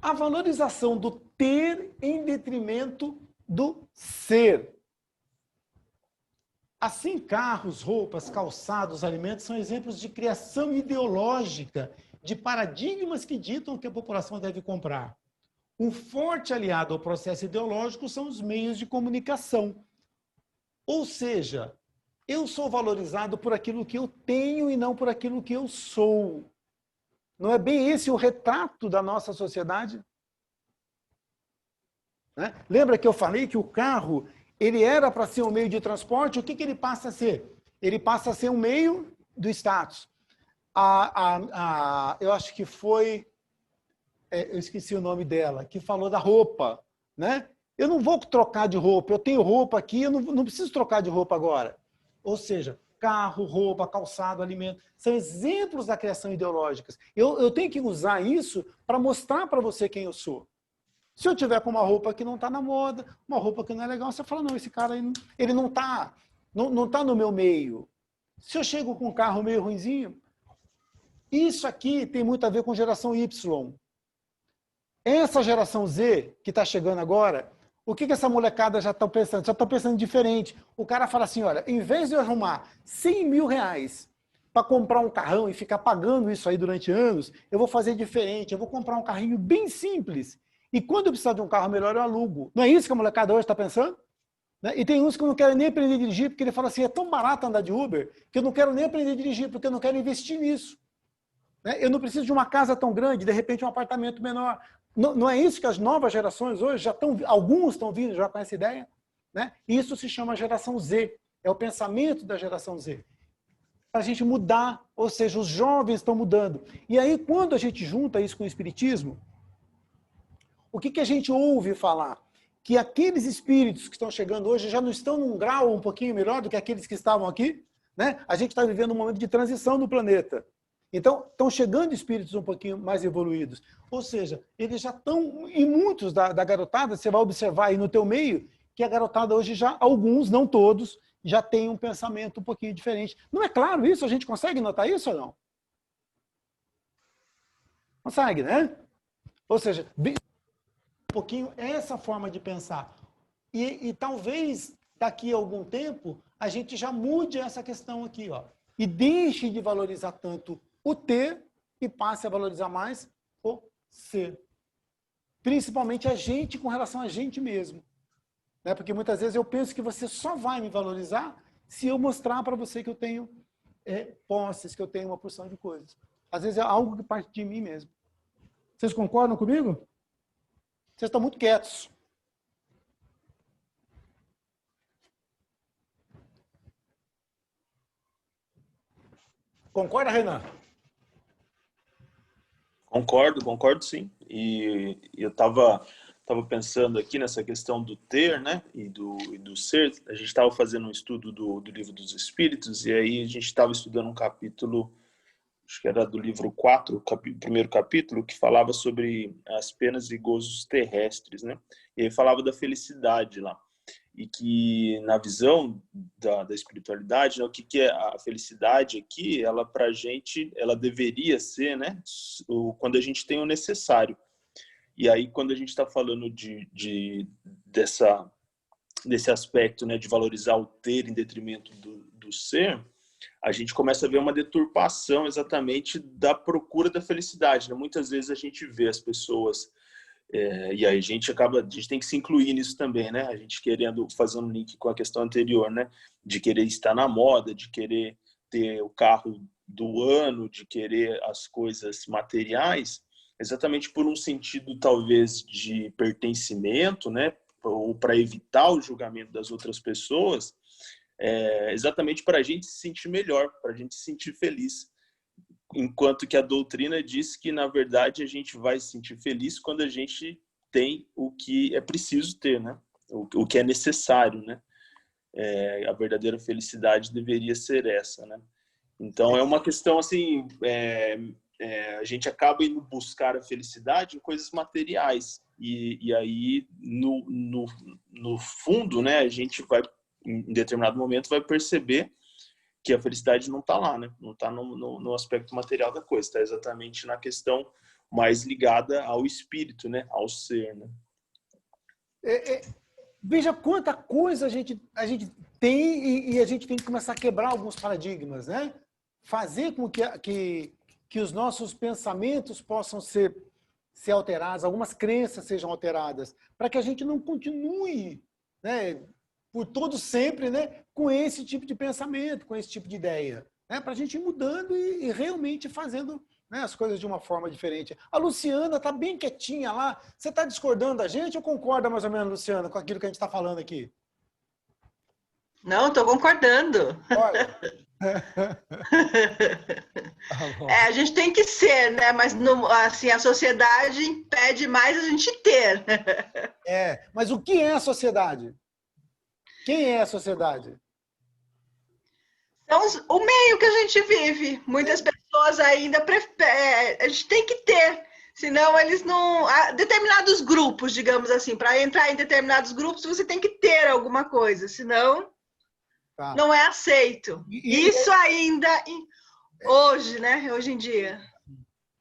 A valorização do ter em detrimento do ser. Assim, carros, roupas, calçados, alimentos são exemplos de criação ideológica, de paradigmas que ditam o que a população deve comprar. Um forte aliado ao processo ideológico são os meios de comunicação. Ou seja, eu sou valorizado por aquilo que eu tenho e não por aquilo que eu sou. Não é bem esse o retrato da nossa sociedade? Né? Lembra que eu falei que o carro ele era para ser um meio de transporte? O que ele passa a ser? Ele passa a ser um meio do status. Eu acho que foi... eu esqueci o nome dela, que falou da roupa. Né? Eu não vou trocar de roupa, eu tenho roupa aqui, eu não preciso trocar de roupa agora. Ou seja, carro, roupa, calçado, alimento, são exemplos da criação ideológica. Eu tenho que usar isso para mostrar para você quem eu sou. Se eu tiver com uma roupa que não está na moda, uma roupa que não é legal, você fala, não, esse cara ele não está no meu meio. Se eu chego com um carro meio ruinzinho, isso aqui tem muito a ver com geração Y. Essa geração Z, que está chegando agora, o que essa molecada já está pensando? Já está pensando diferente. O cara fala assim, olha, em vez de eu arrumar 100 mil reais para comprar um carrão e ficar pagando isso aí durante anos, eu vou fazer diferente, eu vou comprar um carrinho bem simples. E quando eu precisar de um carro melhor, eu alugo. Não é isso que a molecada hoje está pensando? Né? E tem uns que não querem nem aprender a dirigir, porque ele fala assim, é tão barato andar de Uber, que eu não quero nem aprender a dirigir, porque eu não quero investir nisso. Né? Eu não preciso de uma casa tão grande, de repente um apartamento menor. Não é isso que as novas gerações hoje já estão... Alguns estão vindo já com essa ideia. Né? Isso se chama geração Z. É o pensamento da geração Z. Para a gente mudar, ou seja, os jovens estão mudando. E aí, quando a gente junta isso com o espiritismo, o que a gente ouve falar? Que aqueles espíritos que estão chegando hoje já não estão num grau um pouquinho melhor do que aqueles que estavam aqui? Né? A gente está vivendo um momento de transição no planeta. Então, estão chegando espíritos um pouquinho mais evoluídos. Ou seja, eles já estão, e muitos da garotada, você vai observar aí no teu meio, que a garotada hoje já, alguns, não todos, já tem um pensamento um pouquinho diferente. Não é claro isso? A gente consegue notar isso ou não? Consegue, né? Ou seja, um pouquinho essa forma de pensar. E talvez daqui a algum tempo a gente já mude essa questão aqui, ó, e deixe de valorizar tanto o ter e passe a valorizar mais o ser. Principalmente a gente com relação a gente mesmo. Né? Porque muitas vezes eu penso que você só vai me valorizar se eu mostrar para você que eu tenho posses, que eu tenho uma porção de coisas. Às vezes é algo que parte de mim mesmo. Vocês concordam comigo? Vocês estão muito quietos. Concorda, Renan? Concordo sim. E eu estava pensando aqui nessa questão do ter, né, e do ser. A gente estava fazendo um estudo do Livro dos Espíritos, e aí a gente estava estudando um capítulo, acho que era do livro 4, o primeiro capítulo, que falava sobre as penas e gozos terrestres, né? E aí falava da felicidade lá. E que na visão da espiritualidade, né, o que é a felicidade aqui, ela pra gente, ela deveria ser, né, quando a gente tem o necessário. E aí quando a gente está falando desse aspecto, né, de valorizar o ter em detrimento do ser, a gente começa a ver uma deturpação exatamente da procura da felicidade. Né? Muitas vezes a gente vê as pessoas, e aí a gente tem que se incluir nisso também, né? A gente querendo fazer um link com a questão anterior, né? De querer estar na moda, de querer ter o carro do ano, de querer as coisas materiais, exatamente por um sentido talvez de pertencimento, né? Ou para evitar o julgamento das outras pessoas, exatamente para a gente se sentir melhor, para a gente se sentir feliz. Enquanto que a doutrina diz que, na verdade, a gente vai se sentir feliz quando a gente tem o que é preciso ter, né? O que é necessário, né? A verdadeira felicidade deveria ser essa, né? Então, é uma questão, assim, a gente acaba indo buscar a felicidade em coisas materiais. E aí, no fundo, né, a gente vai, em determinado momento, vai perceber que a felicidade não está lá, né? Não está no aspecto material da coisa, está exatamente na questão mais ligada ao espírito, né? Ao ser, né? Veja quanta coisa a gente tem e a gente tem que começar a quebrar alguns paradigmas, né? Fazer com que os nossos pensamentos possam ser alterados, algumas crenças sejam alteradas, para que a gente não continue, né, por todo sempre, né, com esse tipo de pensamento, com esse tipo de ideia, né, para a gente ir mudando e realmente fazendo, né, as coisas de uma forma diferente. A Luciana está bem quietinha lá. Você está discordando da gente ou concorda mais ou menos, Luciana, com aquilo que a gente está falando aqui? Não, estou concordando. Olha. A gente tem que ser, né? Mas assim, a sociedade impede mais a gente ter. Mas o que é a sociedade? Quem é a sociedade? São o meio que a gente vive. Muitas pessoas ainda a gente tem que ter, senão eles não... Determinados grupos, digamos assim, para entrar em determinados grupos, você tem que ter alguma coisa, senão não é aceito. Isso ainda hoje, né? Hoje em dia.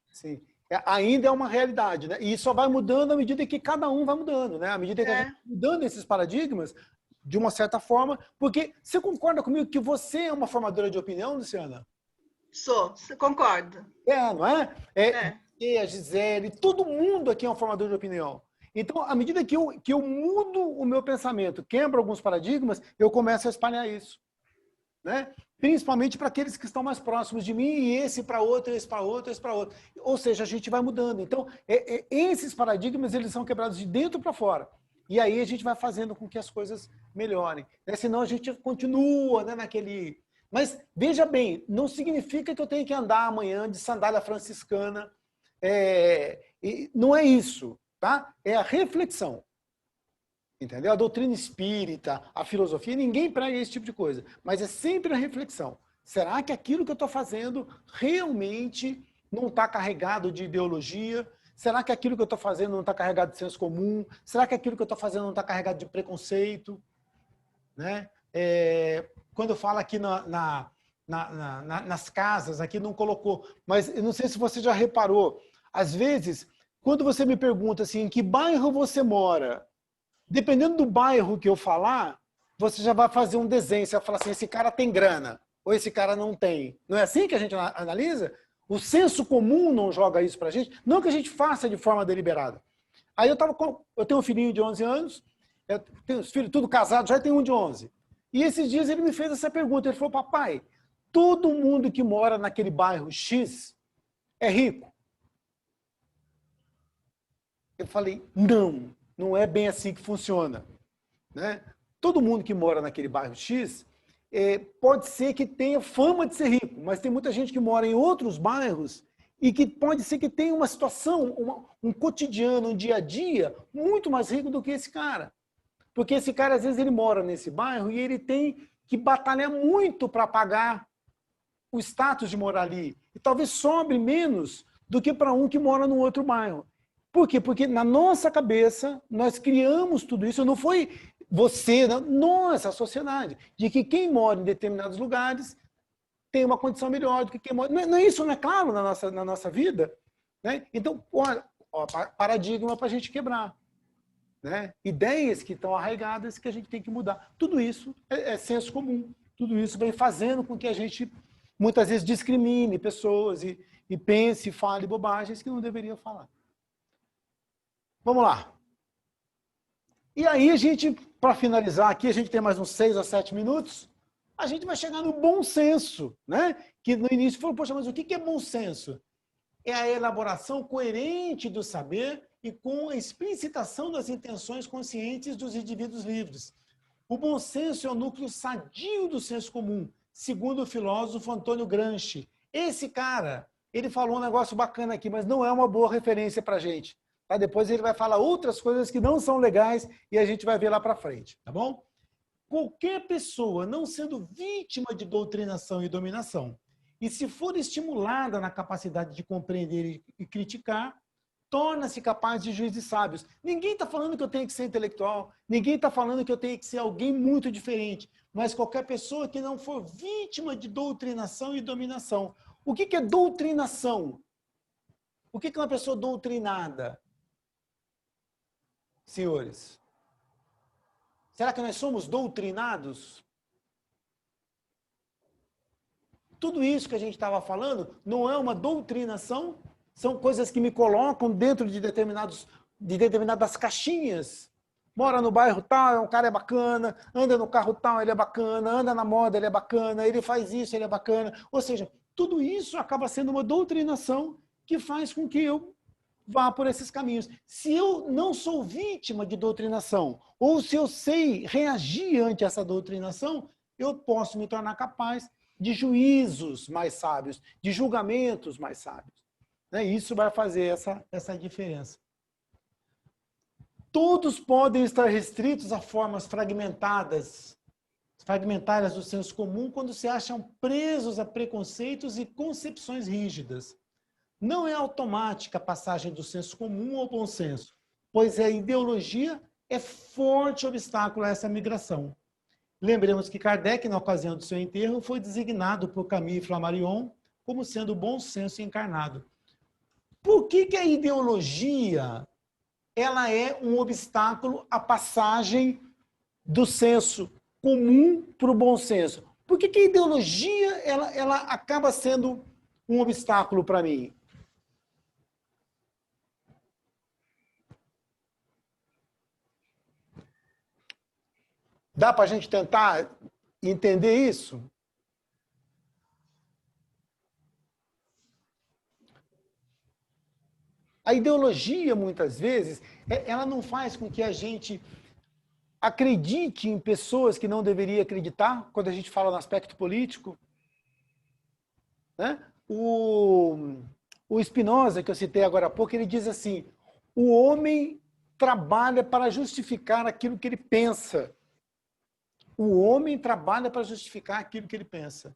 Sim. Ainda é uma realidade, né? E só vai mudando à medida que cada um vai mudando, né? À medida que a gente vai mudando esses paradigmas, de uma certa forma, porque você concorda comigo que você é uma formadora de opinião, Luciana? Sou, concordo. Não é? A Gisele, todo mundo aqui é um formador de opinião. Então, à medida que eu mudo o meu pensamento, quebro alguns paradigmas, eu começo a espalhar isso, né? Principalmente para aqueles que estão mais próximos de mim, e esse para outro, esse para outro, esse para outro. Ou seja, a gente vai mudando. Então, esses paradigmas, eles são quebrados de dentro para fora. E aí a gente vai fazendo com que as coisas melhorem, né? Senão a gente continua, né, naquele... Mas, veja bem, não significa que eu tenho que andar amanhã de sandália franciscana. Não é isso, tá? É a reflexão. Entendeu? A doutrina espírita, a filosofia, ninguém prega esse tipo de coisa. Mas é sempre a reflexão. Será que aquilo que eu estou fazendo realmente não está carregado de ideologia? Será que aquilo que eu estou fazendo não está carregado de senso comum? Será que aquilo que eu estou fazendo não está carregado de preconceito? Né? Quando eu falo aqui nas casas, aqui não colocou, mas eu não sei se você já reparou, às vezes, quando você me pergunta assim, em que bairro você mora, dependendo do bairro que eu falar, você já vai fazer um desenho, você vai falar assim, esse cara tem grana, ou esse cara não tem. Não é assim que a gente analisa? O senso comum não joga isso pra gente, não que a gente faça de forma deliberada. Aí eu tenho um filhinho de 11 anos, eu tenho os filhos tudo casados, já tem um de 11. E esses dias ele me fez essa pergunta, ele falou, papai, todo mundo que mora naquele bairro X é rico? Eu falei, não é bem assim que funciona, né? Todo mundo que mora naquele bairro X pode ser que tenha fama de ser rico, mas tem muita gente que mora em outros bairros e que pode ser que tenha uma situação, um cotidiano, um dia a dia muito mais rico do que esse cara. Porque esse cara, às vezes, ele mora nesse bairro e ele tem que batalhar muito para pagar o status de morar ali. E talvez sobre menos do que para um que mora num outro bairro. Por quê? Porque na nossa cabeça, nós criamos tudo isso. Não foi você, nós, a sociedade, de que quem mora em determinados lugares tem uma condição melhor do que quem mora... Não é isso, não é claro na nossa vida? Né? Então, paradigma para a gente quebrar. Né? Ideias que estão arraigadas que a gente tem que mudar. Tudo isso é senso comum. Tudo isso vem fazendo com que a gente, muitas vezes, discrimine pessoas e pense e fale bobagens que não deveria falar. Vamos lá. E aí, a gente, para finalizar aqui, a gente tem mais uns 6 a 7 minutos, a gente vai chegar no bom senso, né? Que no início falou, poxa, mas o que é bom senso? É a elaboração coerente do saber e com a explicitação das intenções conscientes dos indivíduos livres. O bom senso é o núcleo sadio do senso comum, segundo o filósofo Antônio Gramsci. Esse cara, ele falou um negócio bacana aqui, mas não é uma boa referência para a gente. Tá? Depois ele vai falar outras coisas que não são legais e a gente vai ver lá para frente, tá bom? Qualquer pessoa não sendo vítima de doutrinação e dominação, e se for estimulada na capacidade de compreender e criticar, torna-se capaz de juízes sábios. Ninguém está falando que eu tenho que ser intelectual, ninguém está falando que eu tenho que ser alguém muito diferente, mas qualquer pessoa que não for vítima de doutrinação e dominação. O que é doutrinação? O que é uma pessoa doutrinada? Senhores, será que nós somos doutrinados? Tudo isso que a gente estava falando não é uma doutrinação? São coisas que me colocam dentro de determinadas caixinhas. Mora no bairro tal, o cara é bacana, anda no carro tal, ele é bacana, anda na moda, ele é bacana, ele faz isso, ele é bacana. Ou seja, tudo isso acaba sendo uma doutrinação que faz com que eu vá por esses caminhos. Se eu não sou vítima de doutrinação, ou se eu sei reagir ante essa doutrinação, eu posso me tornar capaz de juízos mais sábios, de julgamentos mais sábios. Isso vai fazer essa diferença. Todos podem estar restritos a formas fragmentárias do senso comum quando se acham presos a preconceitos e concepções rígidas. Não é automática a passagem do senso comum ao bom senso, pois a ideologia é forte obstáculo a essa migração. Lembremos que Kardec, na ocasião do seu enterro, foi designado por Camille Flammarion como sendo o bom senso encarnado. Por que a ideologia ela é um obstáculo à passagem do senso comum para o bom senso? Por que a ideologia ela acaba sendo um obstáculo para mim? Dá para a gente tentar entender isso? A ideologia, muitas vezes, ela não faz com que a gente acredite em pessoas que não deveria acreditar, quando a gente fala no aspecto político. Né? O Spinoza, que eu citei agora há pouco, ele diz assim, o homem trabalha para justificar aquilo que ele pensa. O homem trabalha para justificar aquilo que ele pensa.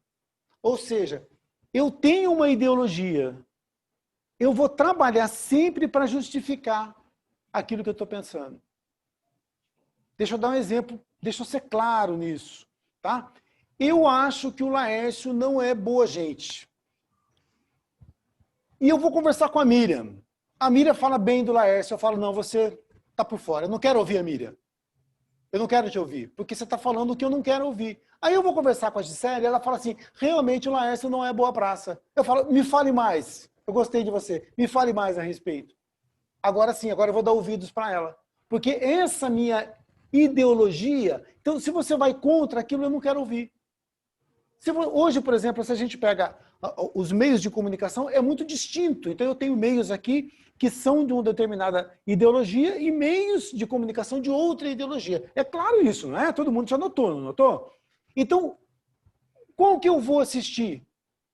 Ou seja, eu tenho uma ideologia, eu vou trabalhar sempre para justificar aquilo que eu estou pensando. Deixa eu dar um exemplo, deixa eu ser claro nisso. Tá? Eu acho que o Laércio não é boa gente. E eu vou conversar com a Miriam. A Miriam fala bem do Laércio, eu falo, não, você está por fora, eu não quero ouvir a Miriam. Eu não quero te ouvir, porque você está falando o que eu não quero ouvir. Aí eu vou conversar com a Gisele, ela fala assim, realmente o Laércio não é boa praça. Eu falo, me fale mais. Eu gostei de você. Me fale mais a respeito. Agora sim, agora eu vou dar ouvidos para ela. Porque essa minha ideologia... Então, se você vai contra aquilo, eu não quero ouvir. Hoje, por exemplo, se a gente pega os meios de comunicação, é muito distinto. Então, eu tenho meios aqui que são de uma determinada ideologia e meios de comunicação de outra ideologia. É claro isso, não é? Todo mundo já notou, não notou? Então, qual que eu vou assistir?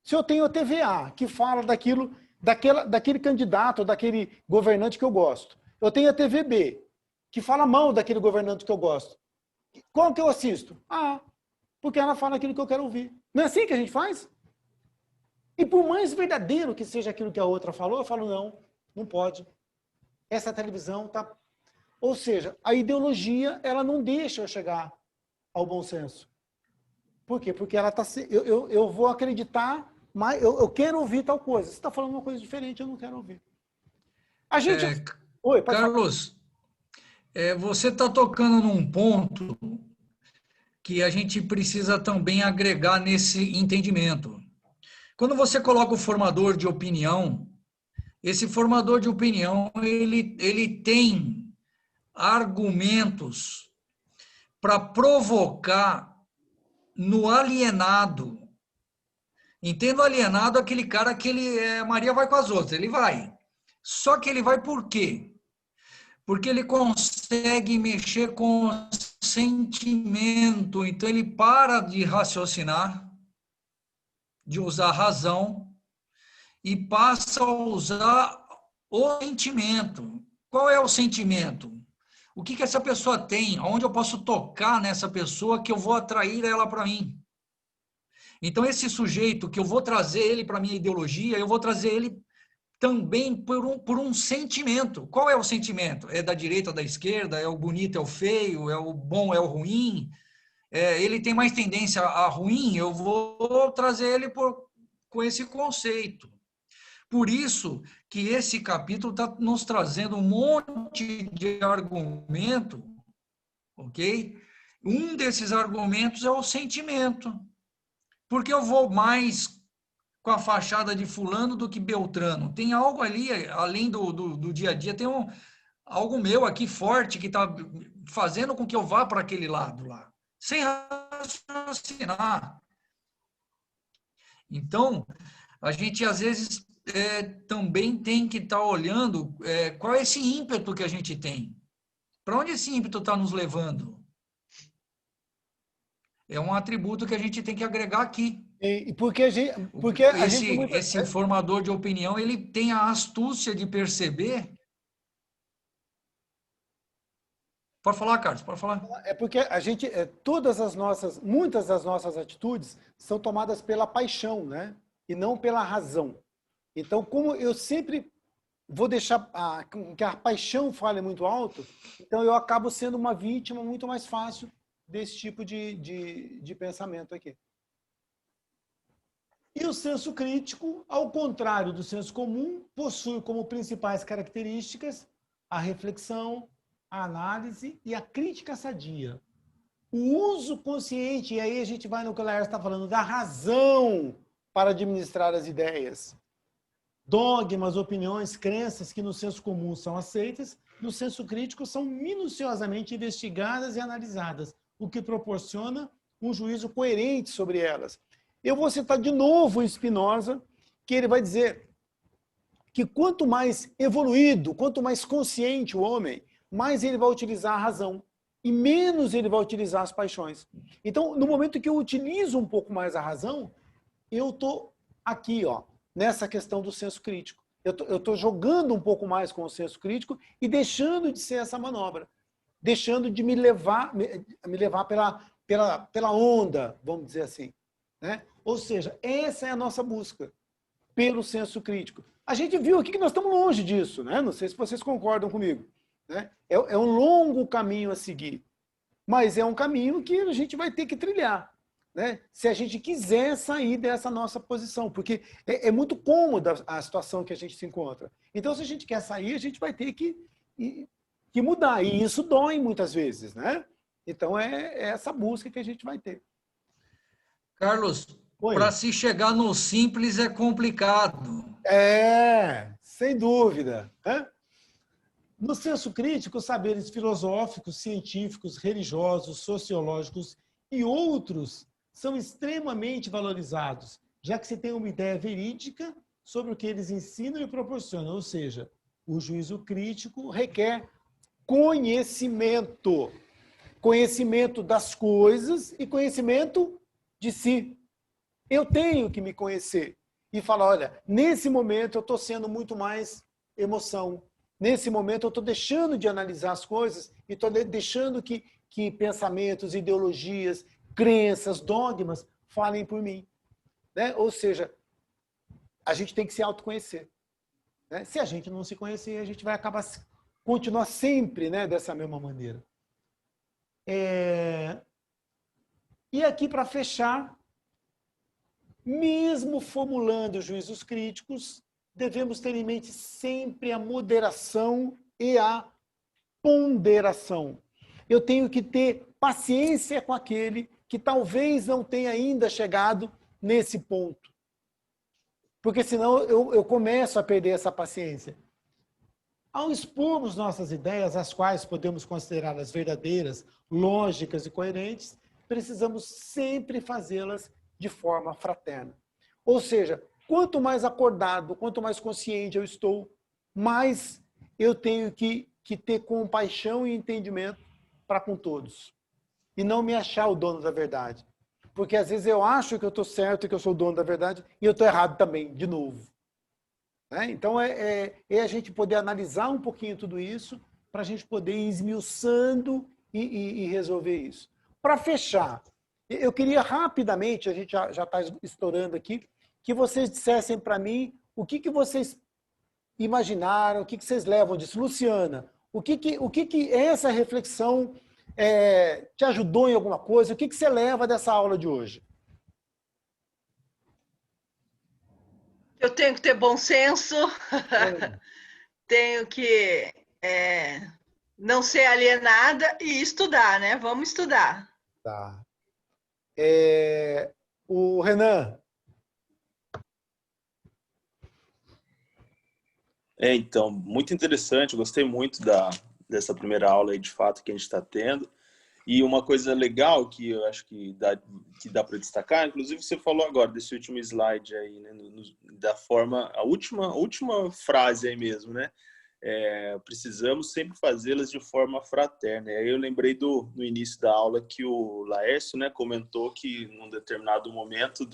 Se eu tenho a TVA, que fala daquele candidato, ou daquele governante que eu gosto. Eu tenho a TVB, que fala mal daquele governante que eu gosto. Qual que eu assisto? Porque ela fala aquilo que eu quero ouvir. Não é assim que a gente faz? E por mais verdadeiro que seja aquilo que a outra falou, eu falo, não pode. Essa televisão tá... Ou seja, a ideologia, ela não deixa eu chegar ao bom senso. Por quê? Porque ela tá... eu vou acreditar, mas eu quero ouvir tal coisa. Você está falando uma coisa diferente, eu não quero ouvir. A gente... Oi, Carlos, você está tocando num ponto que a gente precisa também agregar nesse entendimento. Quando você coloca o formador de opinião, esse formador de opinião, ele tem argumentos para provocar no alienado. Entendo alienado aquele cara que Maria vai com as outras, ele vai. Só que ele vai por quê? Porque ele consegue mexer com o sentimento, então ele para de raciocinar, de usar a razão, e passa a usar o sentimento. qual é o sentimento? O que essa pessoa tem? Onde eu posso tocar nessa pessoa que eu vou atrair ela para mim? Então, esse sujeito que eu vou trazer ele para a minha ideologia, eu vou trazer ele também por um sentimento. Qual é o sentimento? É da direita ou da esquerda? É o bonito, é o feio? É o bom, é o ruim? Ele tem mais tendência a ruim? Eu vou trazer ele com esse conceito. Por isso que esse capítulo está nos trazendo um monte de argumento, ok? Um desses argumentos é o sentimento. Porque eu vou mais com a fachada de fulano do que Beltrano? Tem algo ali, além do dia a dia, tem algo meu aqui forte que está fazendo com que eu vá para aquele lado lá, sem raciocinar. Então, a gente às vezes também tem que estar olhando qual é esse ímpeto que a gente tem. Para onde esse ímpeto está nos levando? É um atributo que a gente tem que agregar aqui. E porque esse formador de opinião, ele tem a astúcia de perceber. Pode falar, Carlos, pode falar. É porque a gente, muitas das nossas atitudes são tomadas pela paixão, né? E não pela razão. Então, como eu sempre vou deixar que a paixão fale muito alto, então eu acabo sendo uma vítima muito mais fácil desse tipo de pensamento aqui. E o senso crítico, ao contrário do senso comum, possui como principais características a reflexão, a análise e a crítica sadia. O uso consciente, e aí a gente vai no que o Laércio está falando, da razão para administrar as ideias. Dogmas, opiniões, crenças que no senso comum são aceitas, no senso crítico são minuciosamente investigadas e analisadas, o que proporciona um juízo coerente sobre elas. Eu vou citar de novo o Spinoza, que ele vai dizer que quanto mais evoluído, quanto mais consciente o homem, mais ele vai utilizar a razão e menos ele vai utilizar as paixões. Então, no momento que eu utilizo um pouco mais a razão, eu estou aqui, ó, nessa questão do senso crítico. Eu estou jogando um pouco mais com o senso crítico e deixando de ser essa manobra, deixando de me levar pela onda, vamos dizer assim. Né? Ou seja, essa é a nossa busca pelo senso crítico. A gente viu aqui que nós estamos longe disso, né? Não sei se vocês concordam comigo. Né? É um longo caminho a seguir, mas é um caminho que a gente vai ter que trilhar, né? Se a gente quiser sair dessa nossa posição, porque é muito cômoda a situação que a gente se encontra. Então, se a gente quer sair, a gente vai ter que mudar, e isso dói muitas vezes, né? Então, é essa busca que a gente vai ter. Carlos, para se chegar no simples é complicado. Sem dúvida. Né? No senso crítico, os saberes filosóficos, científicos, religiosos, sociológicos e outros são extremamente valorizados, já que se tem uma ideia verídica sobre o que eles ensinam e proporcionam. Ou seja, o juízo crítico requer conhecimento. Conhecimento das coisas e conhecimento de si. Eu tenho que me conhecer e falar, olha, nesse momento eu estou sendo muito mais emoção. Nesse momento eu estou deixando de analisar as coisas e estou deixando que pensamentos, ideologias, crenças, dogmas falem por mim. Né? Ou seja, a gente tem que se autoconhecer. Né? Se a gente não se conhecer, a gente vai continuar sempre, né, dessa mesma maneira. E aqui, para fechar, mesmo formulando juízos críticos, devemos ter em mente sempre a moderação e a ponderação. Eu tenho que ter paciência com aquele que talvez não tenha ainda chegado nesse ponto. Porque senão eu começo a perder essa paciência. Ao expormos nossas ideias, as quais podemos considerá-las verdadeiras, lógicas e coerentes, precisamos sempre fazê-las de forma fraterna. Ou seja, quanto mais acordado, quanto mais consciente eu estou, mais eu tenho que ter compaixão e entendimento para com todos. E não me achar o dono da verdade. Porque às vezes eu acho que eu estou certo e que eu sou o dono da verdade e eu estou errado também, de novo. né? Então, é a gente poder analisar um pouquinho tudo isso para a gente poder ir esmiuçando e resolver isso. Para fechar, eu queria rapidamente, a gente já está estourando aqui, que vocês dissessem para mim o que vocês imaginaram, o que vocês levam disso. Luciana, o que essa reflexão te ajudou em alguma coisa? O que você leva dessa aula de hoje? Eu tenho que ter bom senso, tenho que não ser alienada e estudar, né? Vamos estudar. Tá. O Renan. Então, muito interessante, gostei muito dessa primeira aula aí, de fato, que a gente está tendo. E uma coisa legal que eu acho que dá para destacar, inclusive você falou agora desse último slide aí, né, da forma, a última frase aí mesmo, né? Precisamos sempre fazê-las de forma fraterna. E aí eu lembrei no início da aula que o Laércio, né, comentou que num determinado momento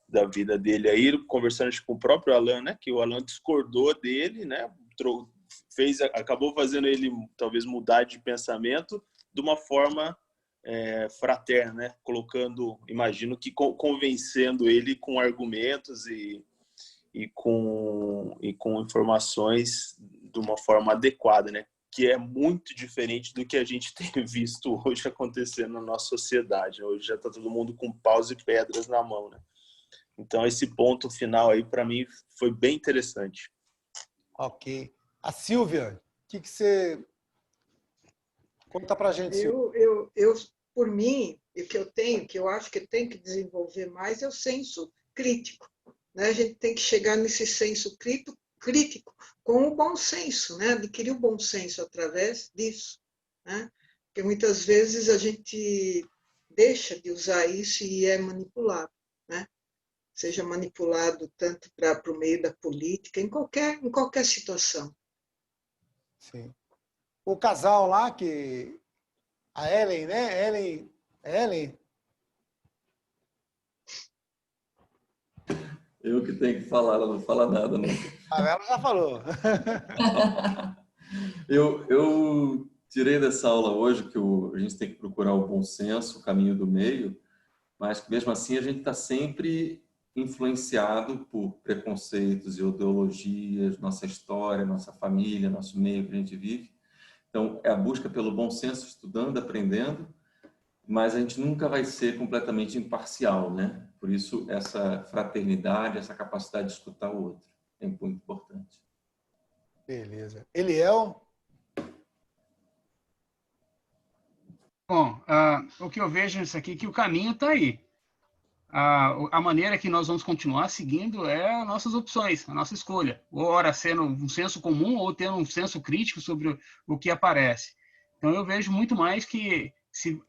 da vida dele aí, conversando com o próprio Alan, né, que o Alan discordou dele, né, acabou fazendo ele talvez mudar de pensamento de uma forma fraterna, né, colocando, imagino que convencendo ele com argumentos e com informações de uma forma adequada, né, que é muito diferente do que a gente tem visto hoje acontecendo na nossa sociedade. Hoje já está todo mundo com paus e pedras na mão, né? Então, esse ponto final aí, para mim, foi bem interessante. Ok. A Silvia, o que você... Conta pra gente, Silvia. Por mim, o que eu tenho, que eu acho que tem que desenvolver mais, é o senso crítico, né? A gente tem que chegar nesse senso crítico com o bom senso, né? Adquirir o bom senso através disso, né? Porque muitas vezes a gente deixa de usar isso e é manipulado, né? Seja manipulado tanto para o meio da política, em qualquer situação. Sim. O casal lá, que a Ellen, né? Ellen. Eu que tenho que falar, ela não fala nada, né? Ela já falou. Eu tirei dessa aula hoje que a gente tem que procurar o bom senso, o caminho do meio, mas que mesmo assim a gente está sempre influenciado por preconceitos e ideologias, nossa história, nossa família, nosso meio que a gente vive. Então, é a busca pelo bom senso, estudando, aprendendo, mas a gente nunca vai ser completamente imparcial, né? Por isso, essa fraternidade, essa capacidade de escutar o outro é muito importante. Beleza. Eliel? Bom, o que eu vejo nisso aqui é que o caminho está aí. A maneira que nós vamos continuar seguindo é as nossas opções, a nossa escolha. Ou ora sendo um senso comum ou tendo um senso crítico sobre o que aparece. Então eu vejo muito mais que se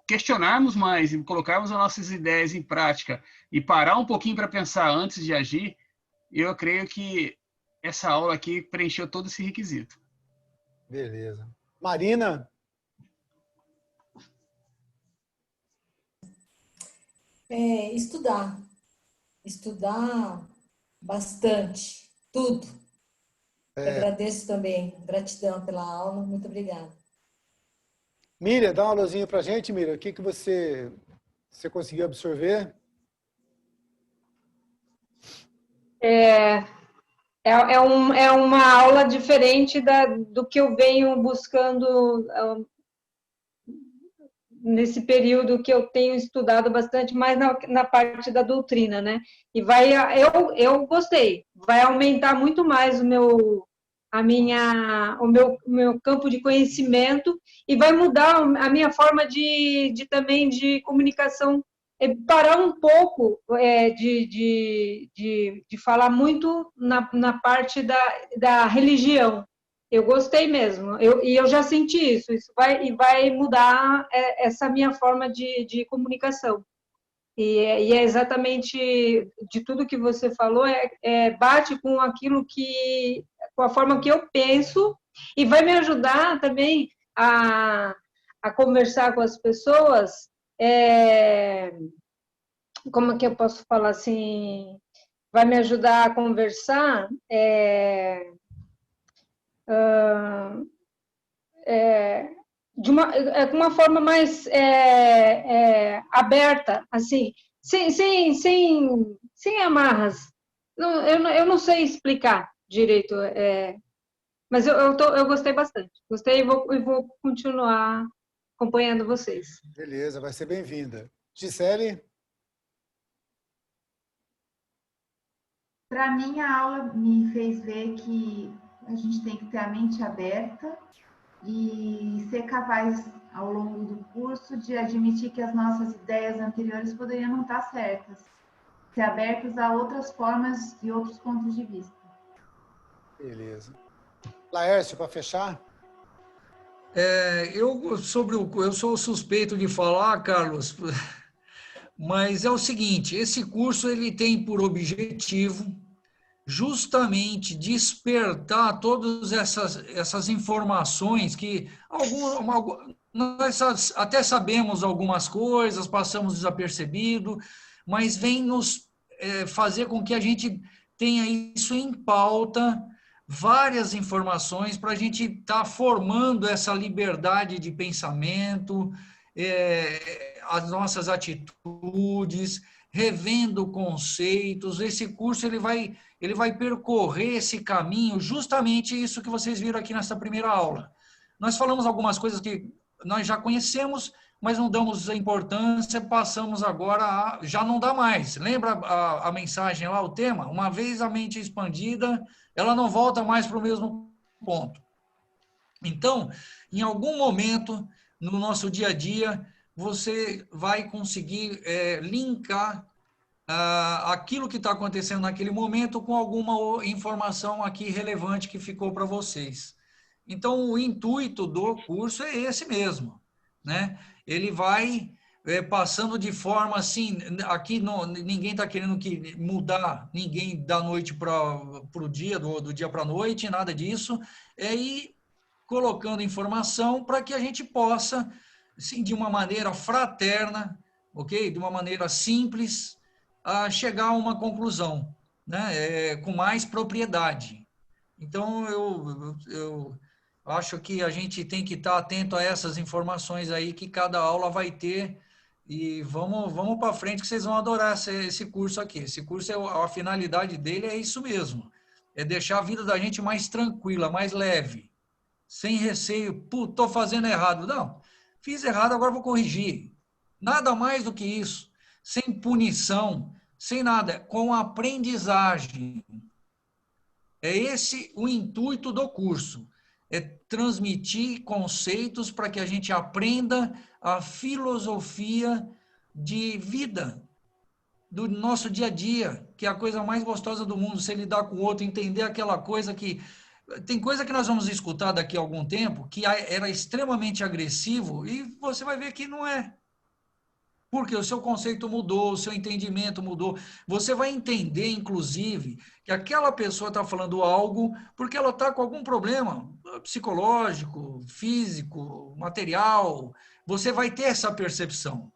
questionarmos mais e colocarmos as nossas ideias em prática e parar um pouquinho para pensar antes de agir, eu creio que essa aula aqui preencheu todo esse requisito. Beleza. Marina? Estudar bastante, tudo. Agradeço também, gratidão pela aula, muito obrigada. Miriam, dá uma luzinha pra gente, Miriam, o que você conseguiu absorver? É uma aula diferente do que eu venho buscando nesse período que eu tenho estudado bastante mais na parte da doutrina, né? E eu gostei, vai aumentar muito mais o meu campo de conhecimento e vai mudar a minha forma também de comunicação, parar um pouco de falar muito na parte da religião. Eu gostei mesmo, e eu já senti isso vai mudar essa minha forma de comunicação. E é exatamente de tudo que você falou, bate com aquilo com a forma que eu penso, e vai me ajudar também a conversar com as pessoas, como é que eu posso falar assim, vai me ajudar a conversar de uma forma mais aberta, assim, sem amarras. Eu não sei explicar direito, mas eu gostei bastante. Gostei e vou continuar acompanhando vocês. Beleza, vai ser bem-vinda. Gisele? Para mim, a aula me fez ver que a gente tem que ter a mente aberta e ser capaz, ao longo do curso, de admitir que as nossas ideias anteriores poderiam não estar certas. Ser abertos a outras formas e outros pontos de vista. Beleza. Laércio, para fechar? Eu sou suspeito de falar, Carlos, mas é o seguinte, esse curso ele tem por objetivo justamente despertar todas essas informações que nós até sabemos algumas coisas, passamos desapercebido, mas vem nos fazer com que a gente tenha isso em pauta, várias informações para a gente estar formando essa liberdade de pensamento, as nossas atitudes, revendo conceitos. Esse curso ele vai percorrer esse caminho, justamente isso que vocês viram aqui nessa primeira aula. Nós falamos algumas coisas que nós já conhecemos, mas não damos a importância, passamos agora já não dá mais. Lembra a mensagem lá, o tema? Uma vez a mente expandida, ela não volta mais para o mesmo ponto. Então, em algum momento, no nosso dia a dia, você vai conseguir linkar aquilo que está acontecendo naquele momento com alguma informação aqui relevante que ficou para vocês. Então, o intuito do curso é esse mesmo, né? Ele vai passando de forma assim, aqui ninguém está querendo mudar ninguém da noite para o dia, do dia para a noite, nada disso, ir colocando informação para que a gente possa, assim, de uma maneira fraterna, ok? De uma maneira simples, a chegar a uma conclusão, né? Com mais propriedade. Então, eu acho que a gente tem que estar atento a essas informações aí que cada aula vai ter e vamos para frente que vocês vão adorar esse curso aqui. Esse curso, a finalidade dele é isso mesmo, é deixar a vida da gente mais tranquila, mais leve, sem receio, estou fazendo errado. Não, fiz errado, agora vou corrigir. Nada mais do que isso, sem punição, sem nada, com aprendizagem. É esse o intuito do curso, é transmitir conceitos para que a gente aprenda a filosofia de vida, do nosso dia a dia, que é a coisa mais gostosa do mundo, você lidar com o outro, entender aquela coisa que... Tem coisa que nós vamos escutar daqui a algum tempo que era extremamente agressivo e você vai ver que não é. Porque o seu conceito mudou, o seu entendimento mudou. Você vai entender, inclusive, que aquela pessoa está falando algo porque ela está com algum problema psicológico, físico, material. Você vai ter essa percepção.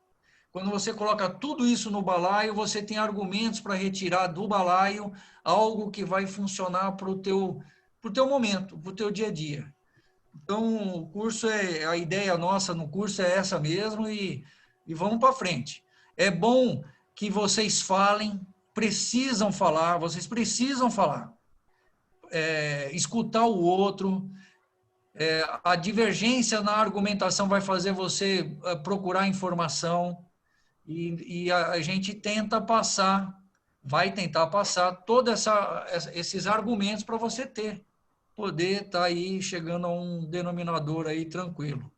Quando você coloca tudo isso no balaio, você tem argumentos para retirar do balaio algo que vai funcionar para o teu momento, para o teu dia a dia. Então, o curso a ideia nossa no curso é essa mesmo e vamos para frente. É bom que vocês falem, vocês precisam falar. Escutar o outro. A divergência na argumentação vai fazer você procurar informação e a gente vai tentar passar todos esses argumentos para você poder estar aí chegando a um denominador aí tranquilo.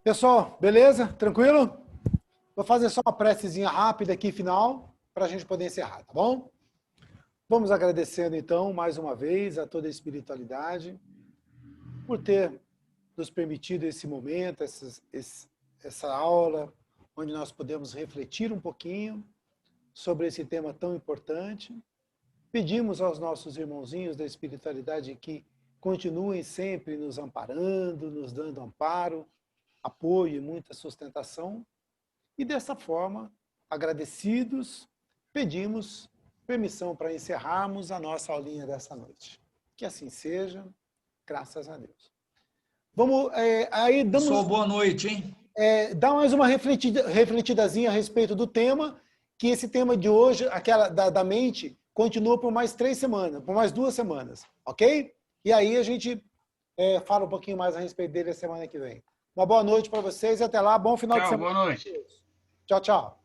Pessoal, beleza? Tranquilo? Vou fazer só uma precezinha rápida aqui, final, para a gente poder encerrar, tá bom? Vamos agradecendo, então, mais uma vez, a toda a espiritualidade, por ter nos permitido esse momento, essa aula, onde nós podemos refletir um pouquinho sobre esse tema tão importante. Pedimos aos nossos irmãozinhos da espiritualidade que continuem sempre nos amparando, nos dando amparo, apoio e muita sustentação. E dessa forma, agradecidos, pedimos permissão para encerrarmos a nossa aulinha dessa noite. Que assim seja, graças a Deus. Vamos, aí damos... Pessoal, boa noite, hein? Dá mais uma refletidazinha a respeito do tema, que esse tema de hoje, aquela da mente, continua por mais 3 semanas, por mais 2 semanas, ok? E aí a gente fala um pouquinho mais a respeito dele a semana que vem. Uma boa noite para vocês e até lá, bom final de semana. Boa noite. Tchau, tchau.